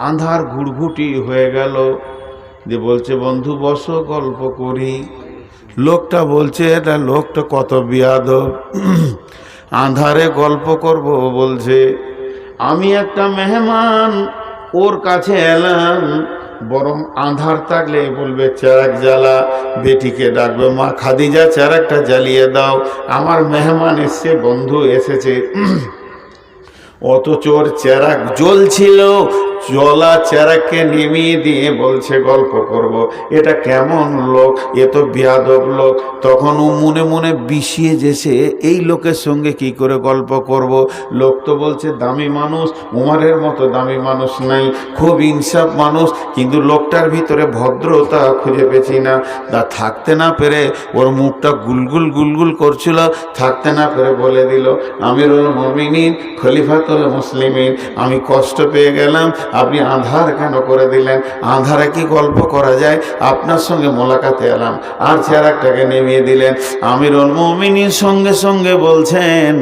আঁধার ঘুটঘুটি হয়ে গেল। যে বলছে, বন্ধু বসো, গল্প করি। লোকটা বলছে, এটা লোকটা কত বিয়াদব, আঁধারে গল্প করব বলছে। আমি একটা মেহমান, ওর কাছে এলাম, বরং আঁধার থাকলে বলবে চেরাগ জ্বালা, বেটিকে ডাকবে, মা খাদিজা চেরাগটা জ্বালিয়ে দাও, আমার মেহমান এসছে, বন্ধু এসেছে। অথচ ওর চেরাগ জ্বলছিল, জ্বলা চেরাগকে নিমিয়ে দিয়ে বলছে গল্প করব। এটা কেমন লোক? এ তো বেয়াদব লোক। তখন ও মনে মনে বিষিয়ে যেছে, এই লোকের সঙ্গে কি করে গল্প করব? লোক তো বলছে দামি মানুষ, উমারের মতো দামি মানুষ নাই, খুব ইনসাফ মানুষ, কিন্তু লোকটার ভিতরে ভদ্রতা খুঁজে পেছি না। তা থাকতে না পেরে ওর মুখটা গুলগুল গুলগুল করছিল, থাকতে না পেরে বলে দিল, আমিরুল মুমিনিন, খলিফাতুল মুসলিমিন, আমি কষ্ট পেয়ে গেলাম, আপনি আঁধার কেন করে দিলেন? আঁধারে কি গল্প করা যায়? আপনার সঙ্গে মোলাকাতে এলাম। আর চেরাগটাকে নেমিয়ে দিলেন। আমিরুল মুমিনিন সঙ্গে সঙ্গে বলছেন,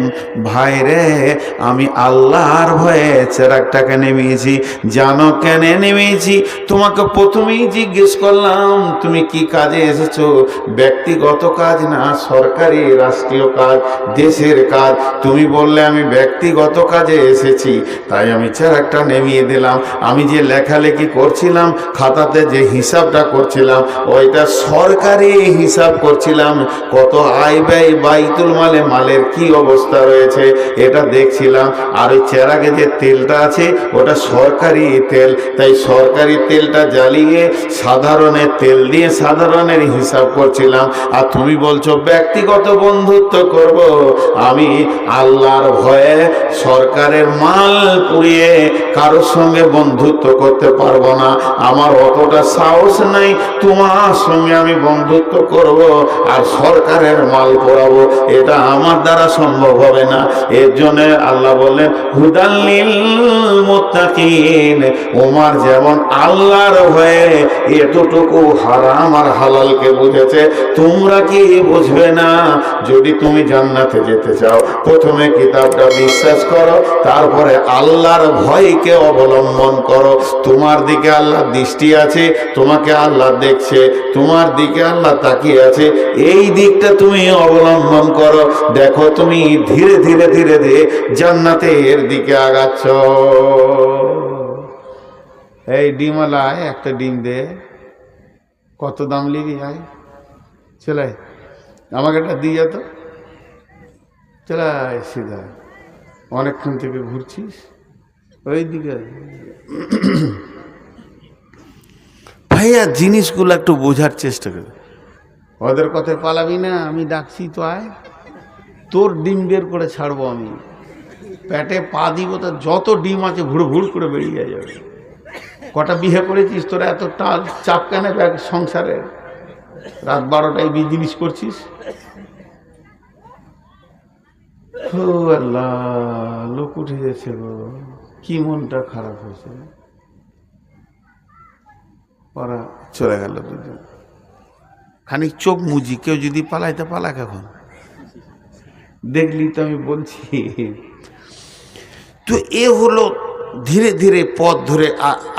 ভাই রে, আমি আল্লাহর ভয়ে চেরাগটাকে নেমিয়েছি। জানো কেন নেমিয়েছি? তোমাকে প্রথমেই জিজ্ঞেস করলাম তুমি কি কাজে এসেছো? ব্যক্তিগত কাজ না, সরকারি রাষ্ট্রীয় কাজ, দেশের কাজ। তুমি বললে আমি ব্যক্তিগত কাজে এসেছি, তাই আমি চেরাগটা নেমিয়ে দিলাম। আমি যে লেখালেখি করছিলাম, খাতাতে যে হিসাবটা করছিলাম, ওইটা সরকারি হিসাব করছিলাম। কত আয় ব্যয়, বাইতুল মালে মালের কি অবস্থা রয়েছে এটা দেখছিলাম। আর ওই চেরাগে যে তেলটা আছে ওটা সরকারি তেল, তাই সরকারি তেলটা জ্বালিয়ে সাধারণের তেল দিয়ে সাধারণের হিসাব করছিলাম। আর তুমি বলছো ব্যক্তিগত বন্ধুত্ব করব। আমি আল্লাহর ভয়ে সরকারের মাল পুড়িয়ে কারোর সঙ্গে বন্ধুত্ব করতে পারবো না। আমার অতটা সাহস নাই তোমার সঙ্গে আমি বন্ধুত্ব করব আর সরকারের মাল পোড়াবো, এটা আমার দ্বারা সম্ভব হবে না। এর জন্য আল্লাহ বললেন হুদাল লিল মুত্তাকিন। ওমর যেমন আল্লাহর ভয়ে এতটুকু হারাম আর হালালকে বুঝেছে, তোমরা কি বুঝবে না? যদি তুমি জান্নাতে যেতে চাও, প্রথমে কিতাবটা বিশ্বাস করো, তারপরে আল্লাহর ভয়কে অবলম্বন করো। তোমার দিকে আল্লাহ দৃষ্টি আছে, তোমাকে আল্লাহ দেখছে, তোমার দিকে আল্লাহ তাকিয়ে আছে, এই দিকটা তুমি অবলম্বন করো। দেখো তুমি ধীরে ধীরে ধীরে ধীরে জান্নাতের দিকে আগাচ্ছ। এই ডিমওয়ালা আয়, একটা ডিম দে। কত দাম নিবি? আয় চলে আয়, আমাকে একটা দিয়ে যেত। চলে আয় সিধা, অনেকক্ষণ থেকে ঘুরছিস ওই দিকে। ভাইয়া জিনিসগুলো একটু বোঝার চেষ্টা কর। ওদের কথায় পালাবি না, আমি ডাকছি তো আয়, তোর ডিম বের করে ছাড়বো আমি। পেটে পা দিব, তার যত ডিম আছে ভুড় ভুড় করে বেরিয়ে যাবে। কটা বিয়ে করেছিস তোরা? এত চাপ কেন সংসারে? রাত 12টায় বিজনেস করছিস। ও আল্লাহ, লোক উঠে গেছে গো, কি মনটা খারাপ হয়েছে। ওরা চলে গেল দুজন। খানিক চোখ মুজি, কেউ যদি পালাইতে পালাক। এখন দেখলি তো আমি বলছি। তো এ হলো ধীরে ধীরে পথ ধরে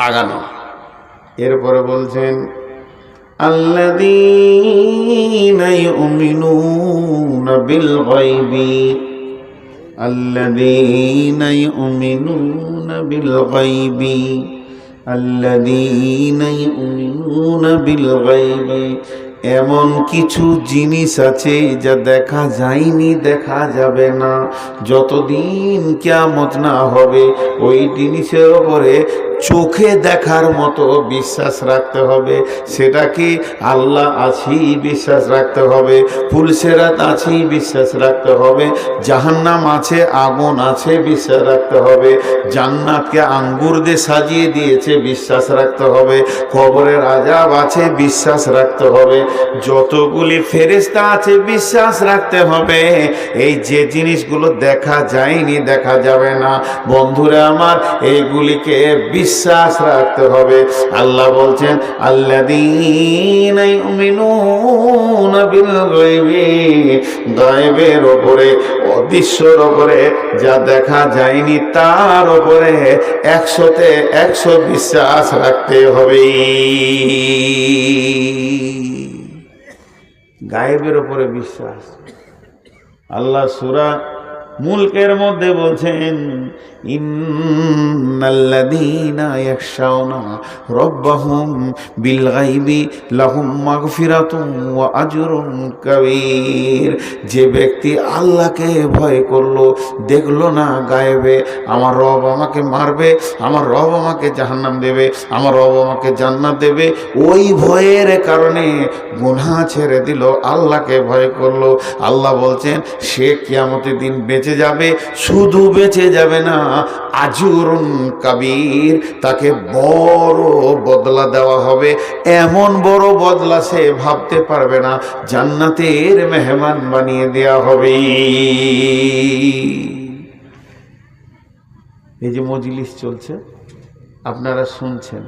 আগানো। এরপরে বলছেন আল্লাযীনা ইউমিনুনা বিল গায়বি, আল্লাযীনা ইউমিনুনা বিল গায়বি, আল্লাযীনা ইউমিনুনা বিল গায়বি। এমন কিছু জিনিস আছে যা দেখা যায়নি, দেখা যাবে না। যতদিন কিয়ামত না হবে ওই জিনিসের ওপরে চোখে দেখার মতো বিশ্বাস রাখতে হবে। সেটা কি? আল্লাহ আছি বিশ্বাস রাখতে হবে, ফুলসেরাত আছি বিশ্বাস রাখতে হবে, জাহান্নাম আছে, আগুন আছে বিশ্বাস রাখতে হবে, জান্নাতকে আঙ্গুর দিয়ে সাজিয়ে দিয়েছে বিশ্বাস রাখতে হবে, কবরের আযাব আছে বিশ্বাস রাখতে হবে, যতগুলি ফেরেশতা আছে বিশ্বাস রাখতে হবে। এই যে জিনিসগুলো দেখা যায়নি, দেখা যাবে না, বন্ধুরা আমার, এইগুলিকে বিশ্বাস রাখতে হবে। আল্লাহ বলছেন আল্লাযীনা ইউমিনুনা বিল গায়বি, গায়বের উপরে, অদৃশ্যর উপরে, যা দেখা যায়নি তার উপরে 100তে 100 বিশ্বাস রাখতে হবে। গায়েবের উপরে বিশ্বাস। আল্লাহ সূরা মুলকের মধ্যে বলছেন ইন্নাল্লাযীনা ইয়াখশাউনা রাব্বাহুম বিল গায়বি লাহুম মাগফিরাতুন ওয়া আজরুন কাবীর। যে ব্যক্তি আল্লাহকে ভয় করলো, দেখলো না গায়েবে আমার রব আমাকে মারবে, আমার রব আমাকে জাহান্নাম দেবে, আমার রব আমাকে জান্নাত দেবে, ওই ভয়ের কারণে গুনাহ ছেড়ে দিল, আল্লাহকে ভয় করলো, আল্লাহ বলছেন সে কিয়ামতের দিন বেঁচে যাবে। শুধু বেঁচে যাবে না, আজরুন কাবীর, তাকে বড় বদলা দেওয়া হবে। এমন বড় বদলা সে ভাবতে পারবে না, জান্নাতের মেহমান বানিয়ে দেওয়া হবে। এই যে মজলিস চলছে, আপনারা শুনছেন,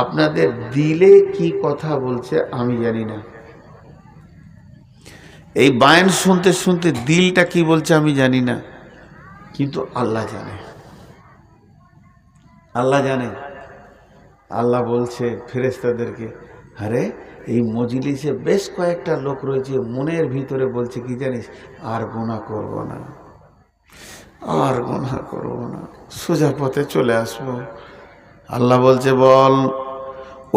আপনাদের দিলে কি কথা বলছে আমি জানি না। এই বায়ান শুনতে শুনতে দিলটা কি বলছে আমি জানি না, কিন্তু আল্লাহ জানে, আল্লাহ জানে। আল্লাহ বলছে ফেরেশতাদেরকে, আরে এই মজলিসে বেশ কয়েকটা লোক রয়েছে, মনের ভিতরে বলছে কি জানিস, আর গুনাহ করব না, আর গুনাহ করব না, সোজা পথে চলে আসবো। আল্লাহ বলছে বল,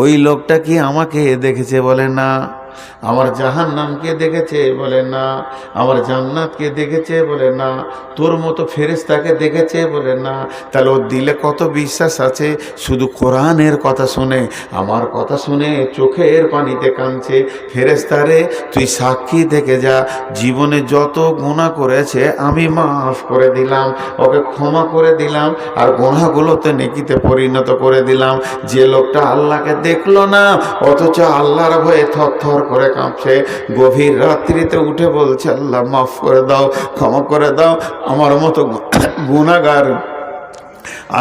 ওই লোকটা কি আমাকে দেখেছে? বলে না। আমার জাহান্নামকে দেখেছে? বলে না। আমার জান্নাতকে দেখেছে? বলে না। তোর মতো ফেরেশতাকে দেখেছে? বলে না। তাহলে ওর দিলে কত বিশ্বাস আছে, শুধু কোরআনের কথা শুনে, আমার কথা শুনে চোখের পানিতে কাঁদছে। ফেরেশতারে তুই সাক্ষী থেকে যা, জীবনে যত গুনাহ করেছে আমি মাফ করে দিলাম, ওকে ক্ষমা করে দিলাম, আর গুনাহগুলোতে নেকিতে পরিণত করে দিলাম। যে লোকটা আল্লাহকে দেখলো না, অথচ আল্লাহর ভয়ে থরথর করে কাঁপছে, গভীর রাত্রিতে উঠে বলছে আল্লাহ মাফ করে দাও, ক্ষমা করে দাও, আমার মতো গুনাহগার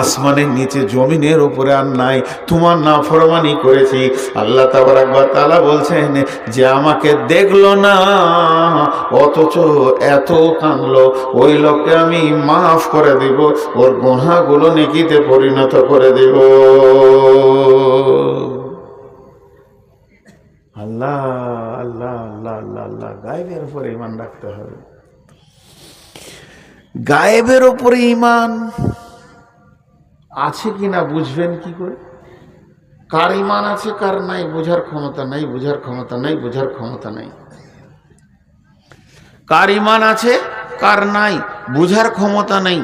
আসমানের নিচে জমিনের উপরে আর নাই, তোমার নাফরমানি করেছি। আল্লাহ তাবারক ওয়া তাআলা বলছেন যে আমাকে দেখলো না অথচ এত কাঁদলো, ওই লোককে আমি মাফ করে দেব, ওর গুনাহগুলো নেকিতে পরিণত করে দেব। আল্লাহ আল্লাহ আল্লাহ আল্লাহ আল্লাহ। গায়েবের উপরে ঈমান রাখতে হবে, গায়েবের উপরে ঈমান। আছে কিনা বুঝবেন কি করে? কার ইমান আছে কার নাই বোঝার ক্ষমতা নাই, বোঝার ক্ষমতা নাই, বোঝার ক্ষমতা নাই। কার ইমান আছে কার নাই বোঝার ক্ষমতা নেই।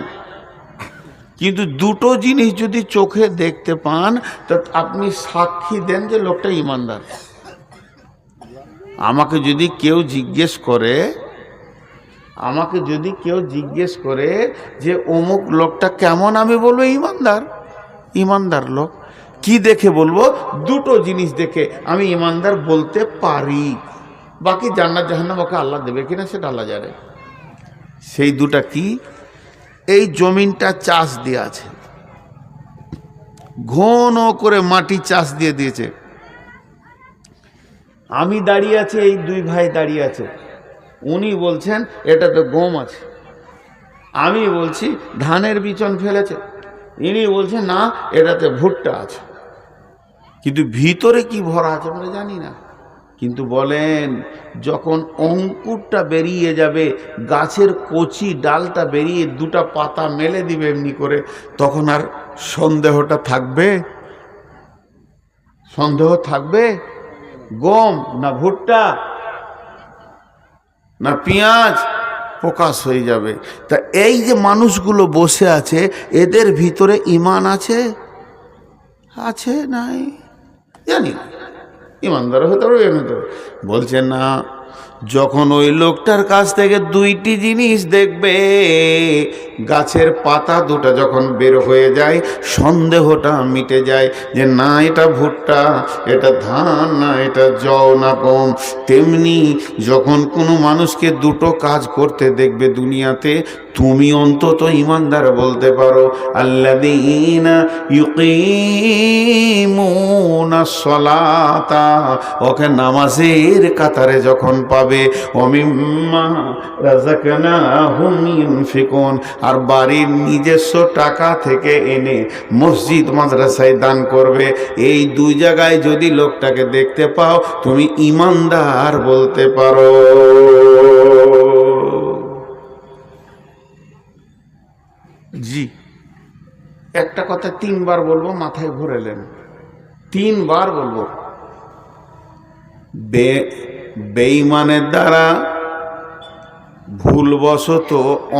কিন্তু দুটো জিনিস যদি চোখে দেখতে পান তা আপনি সাক্ষী দেন যে লোকটা ইমানদার। আমাকে যদি কেউ জিজ্ঞেস করে যে অমুক লোকটা কেমন, আমি বলবো ইমানদার, ইমানদার লোক। কি দেখে বলবো? দুটো জিনিস দেখে আমি ইমানদার বলতে পারি। বাকি জান্নাত জাহান্নাম ওকে আল্লাহ দেবে কিনা সেটা আল্লাহ জানে। সেই দুটা কি? এই জমিনটা চাষ দিয়ে আছে, ঘন করে মাটি চাষ দিয়ে দিয়েছে। আমি দাঁড়িয়ে আছি, এই দুই ভাই দাঁড়িয়ে আছে। উনি বলছেন এটাতে গম আছে, আমি বলছি ধানের বিচন ফেলেছে। ইনি বলছেন না এটাতে ভুট্টা আছে। কিন্তু ভিতরে কি ভরা আছে আমরা জানি না। কিন্তু বলেন যখন অঙ্কুরটা বেরিয়ে যাবে, গাছের কচি ডালটা বেরিয়ে দুটা পাতা মেলে দিবে এমনি করে, তখন আর সন্দেহটা থাকবে? সন্দেহ থাকবে? গম না ভুট্টা না পেঁয়াজ প্রকাশ হয়ে যাবে। তা এই যে মানুষগুলো বসে আছে, এদের ভিতরে ঈমান আছে? আছে নাই জানি না। ইমানদার হতে পারবে না তো? বলছে না, যখন ওই লোকটার কাছ থেকে দুইটি জিনিস দেখবে, গাছের পাতা দুটো যখন বের হয়ে যায়, সন্দেহটা মিটে যায় যে না এটা ভুট্টা, এটা ধান, না এটা জও না গম। তেমনি যখন কোনো মানুষকে দুটো কাজ করতে দেখবে দুনিয়াতে, তুমি অন্তত ইমানদার বলতে পারো আল্লাযীনা ইউকিমুনাস সালাতা, ওকে নামাজের কাতারে যখন পাবে, ওমিম্মা রাযাকনাহুম ইউনফিকুন, আর বাড়ির নিজস্ব টাকা থেকে এনে মসজিদ মাদ্রাসায় দান করবে। এই দুই জায়গায় যদি লোকটাকে দেখতে পাও, তুমি ইমানদার বলতে পারো। জি, একটা কথা তিনবার বলবো, মাথায় ভরেলেন। তিনবার বলবো। বেঈমানের দ্বারা ভুলবশত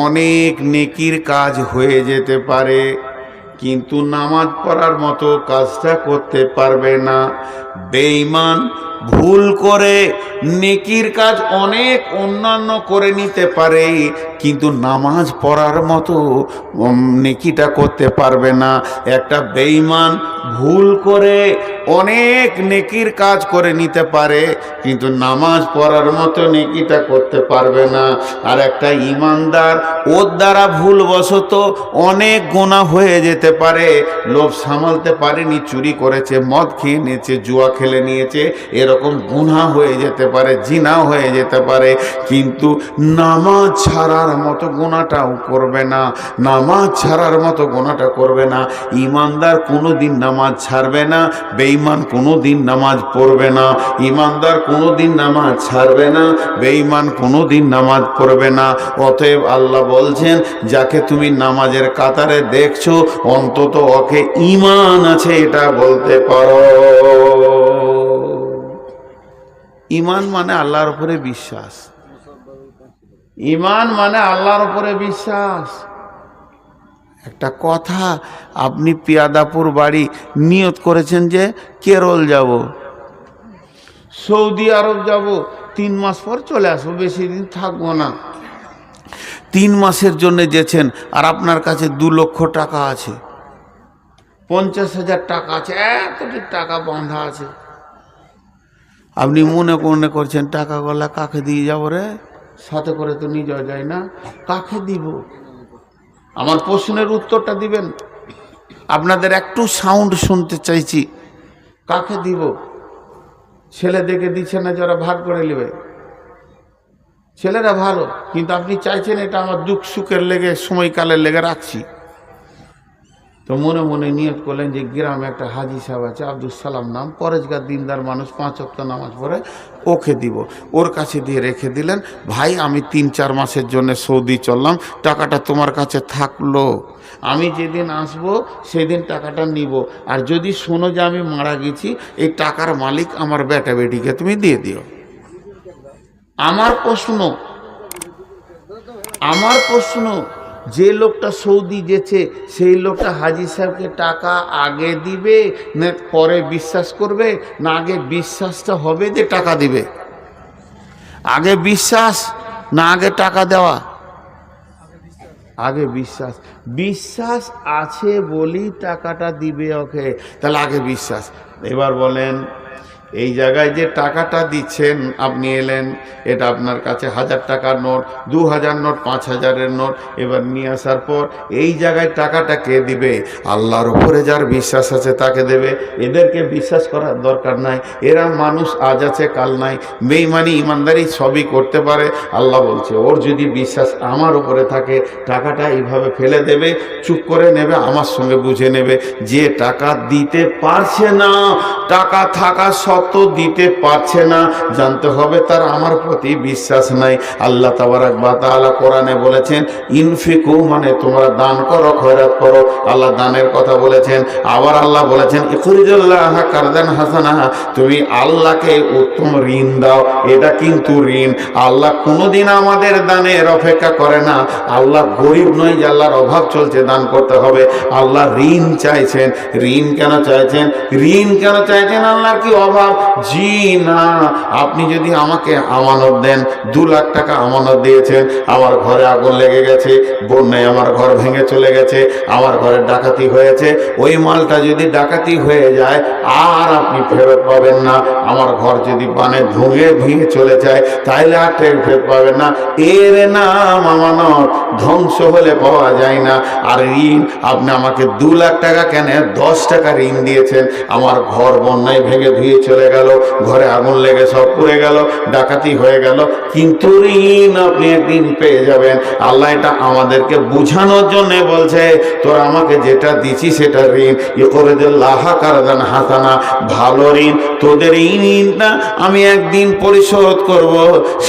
অনেক নেকির কাজ হয়ে যেতে পারে, কিন্তু নামাজ পড়ার মতো কাজটা করতে পারবে না। বেঈমান ভুল করে নেকির কাজ অনেক অন্যান্য করে নিতে পারে, কিন্তু নামাজ পড়ার মতো নেকিটা করতে পারবে না। একটা বেঈমান ভুল করে অনেক নেকির কাজ করে নিতে পারে, কিন্তু নামাজ পড়ার মতো নেকিটা করতে পারবে না। আর একটা ইমানদার, ওর দ্বারা ভুলবশত অনেক গুনাহ হয়ে যেতে পারে, লোভ সামালতে পারেনি, চুরি করেছে, মদ খেয়ে নিয়েছে, জুয়া খেলে নিয়েছে, এরকম গুনাহ হয়ে যেতে পারে, জিনা হয়ে যেতে পারে, কিন্তু নামাজ ছাড়ার মতো গুনাহটাও করবে না। নামাজ ছাড়ার মতো গুনাহটা করবে না। ইমানদার কোনোদিন নামাজ ছাড়বে না, বেঈমান কোনোদিন নামাজ পড়বে না। ইমানদার কোনোদিন নামাজ ছাড়বে না, বেঈমান কোনোদিন নামাজ পড়বে না। অতএব আল্লাহ বলছেন, যাকে তুমি নামাজের কাতারে দেখছো, অন্তত ওকে ঈমান আছে এটা বলতে পারো। ঈমান মানে আল্লাহর উপরে বিশ্বাস। ঈমান মানে আল্লাহর উপরে বিশ্বাস। একটা কথা, আপনি পিয়াদাপুর বাড়ি, নিয়ত করেছেন যে কেরল যাব, সৌদি আরব যাব, 3 মাস পর চলে আসবো, বেশি দিন থাকবো না। 3 মাসের জন্য যেছেন, আর আপনার কাছে 2 লক্ষ টাকা আছে, 50,000 টাকা আছে, এতটি টাকা বাঁধা আছে। আপনি মনে করছেন টাকাগুলা কাকে দিয়ে যাবো রে, সাথে করে তো নিয়ে যাওয়া যায় না, কাকে দিব? আমার প্রশ্নের উত্তরটা দিবেন। আপনাদের একটু সাউন্ড শুনতে চাইছি। কাকে দিব? ছেলে দেখে দিচ্ছে না, যারা ভাগ করে নেবে। ছেলেরা ভালো, কিন্তু আপনি চাইছেন এটা আমার দুঃখ সুখের লেগে, সময়কালের লেগে রাখছি। তো মনে মনে নিয়ত করলেন যে গ্রামে একটা হাজি সাহেব আছে আব্দুল সালাম নাম, পরেশগার দিনদার মানুষ, 5 ওয়াক্ত নামাজ পড়ে, ওকে দিব। ওর কাছে দিয়ে রেখে দিলেন, ভাই আমি 3-4 মাসের জন্য সৌদি চললাম, টাকাটা তোমার কাছে থাকলো, আমি যেদিন আসবো সেদিন টাকাটা নিব, আর যদি শোনো যে আমি মারা গেছি, এই টাকার মালিক আমার বেটা বেটিকে তুমি দিয়ে দিও। আমার প্রশ্ন, যে লোকটা সৌদি গেছে সেই লোকটা হাজি সাহেবকে টাকা আগে দিবে না পরে বিশ্বাস করবে, না আগে বিশ্বাসটা হবে যে টাকা দিবে? আগে বিশ্বাস না আগে টাকা দেওয়া? আগে বিশ্বাস। বিশ্বাস আছে বলেই টাকাটা দিবে ওকে, তাহলে আগে বিশ্বাস। এবার বলেন, এই জায়গায় যে টাকাটা দিচ্ছেন, আপনি এলেন, এটা আপনার কাছে 1000 টাকার নোট, 2000 নোট, 5000-এর নোট, এবার নিয়ে আসার পর এই জায়গায় টাকাটা কে দিবে? আল্লাহর উপরে যার বিশ্বাস আছে তাকে দেবে। এদেরকে বিশ্বাস করার দরকার নাই, এরা মানুষ, আজ আছে কাল নাই, বেঈমানি ইমানদারি সবই করতে পারে। আল্লাহ বলছে ওর যদি বিশ্বাস আমার উপরে থাকে, টাকাটা এইভাবে ফেলে দেবে, চুপ করে নেবে, আমার সঙ্গে বুঝে নেবে। যে টাকা দিতে পারছে না, টাকা থাকা তো দিতে পারছে না, জানতে হবে তার আমার প্রতি বিশ্বাস নাই। আল্লাহ তাবারাক ওয়া তাআলা কোরআনে বলেছেন ইনফিকু, মানে তোমরা দান করো, খয়রাত করো। আল্লাহ দানের কথা বলেছেন। আবার আল্লাহ বলেছেন ইখরিজুল্লাহ কারদান হাসানা, তুমি আল্লাহকে উত্তম ঋণ দাও। এটা কিন্তু ঋণ। আল্লাহ কোনোদিন আমাদের দানের অপেক্ষা করে না। আল্লাহ গরিব নয় যে আল্লাহর অভাব চলছে দান করতে হবে। আল্লাহ ঋণ চাইছেন। ঋণ কেন চাইছেন? আল্লাহর কি অভাব? জি না। আপনি যদি আমাকে আমানত দেন, 2 লাখ টাকা আমানত দিয়েছেন, আমার ঘরে আগুন লেগে গেছে, বন্যায় আমার ঘর ভেঙে চলে গেছে, আমার ঘরে ডাকাতি হয়েছে, ওই মালটা যদি ডাকাতি হয়ে যায় আর আপনি ফেরত পাবেন না, আমার ঘর যদি বানে ভেঙে চলে যায় তাইলে আর ফেরত পাবেন না। এর নাম আমানত। ধ্বংস হলে পাওয়া যায় না। আর ঋণ, আপনি আমাকে 2 লাখ টাকা কেন 10 টাকা ঋণ দিয়েছেন, আমার ঘর বন্যায় ভেঙে ধুয়ে চলে গেল, ঘরে আগুন লেগে সব পুড়ে গেল, ডাকাতি হয়ে গেল, কিন্তু ঋণ আপনি একদিন পেয়ে যাবেন। আল্লাহ এটা আমাদেরকে বোঝানোর জন্য বলছে, তোরা আমাকে যেটা দিচ্ছি সেটা ঋণ। ইকরিজুল্লাহ কারদান হাসানা, ভালো ঋণ। তোদের এই ঋণটা আমি একদিন পরিশোধ করব,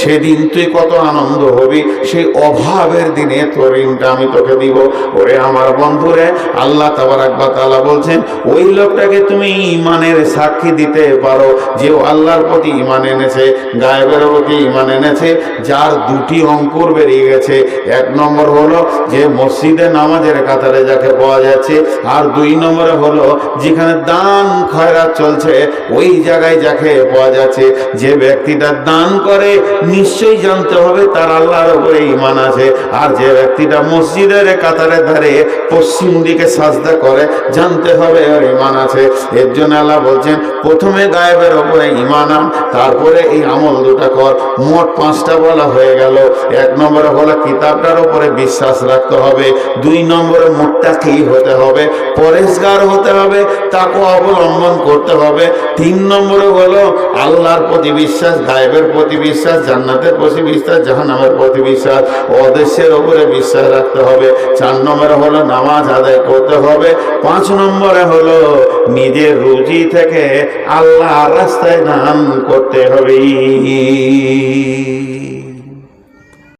সেদিন তুই কত আনন্দ হবি। সেই অভাবের দিনে তোর ঋণটা আমি তোকে দিব। ওরে আমার বন্ধুরে, আল্লাহ তাবারাক ওয়া তাআলা বলছেন ওই লোকটাকে তুমি ঈমানের সাক্ষী দিতে পারো যে আল্লাহর প্রতি ঈমান এনেছে, গায়েবের প্রতি ঈমান এনেছে, যার 2টি অঙ্কুর বেরিয়ে গেছে। 1 নম্বর হলো যে মসজিদে নামাজের কাতারে যাকে পাওয়া যাচ্ছে, আর 2 নম্বরে হলো যেখানে দান খয়রাত চলছে ওই জায়গায় যাকে পাওয়া যাচ্ছে। যে ব্যক্তিটা দান করে নিশ্চয়ই জানতে হবে তার আল্লাহর উপরে ঈমান আছে। আর যে ব্যক্তিটা মসজিদের কাতারে ধারে পশ্চিম দিকে সাজদা করে, জানতে হবে ওর ঈমান আছে। এর জন্য আল্লাহ বলছেন প্রথমে গায়েবের উপরে ঈমান আন, তারপরে এই আমল 2টা কর। মোট 5টা বলা হয়ে গেল। 1 নম্বরে হলো কিতাবটার উপরে বিশ্বাস রাখতে হবে। 2 নম্বরে মুত্তাকি হতে হবে, পরেশগার হতে হবে, তাকওয়া অবলম্বন করতে হবে। 3 নম্বরে হলো আল্লাহর প্রতি বিশ্বাস, গায়েবের প্রতি বিশ্বাস, জান্নাতের প্রতি বিশ্বাস, জাহান্নামের প্রতি বিশ্বাস, অদৃশ্যের উপরে বিশ্বাস রাখতে হবে। 4 নম্বরে হলো নামাজ আদায় করতে হবে। 5 নম্বরে হলো নিজের রুজি থেকে আল্লাহর রাস্তায় দান করতে হবে।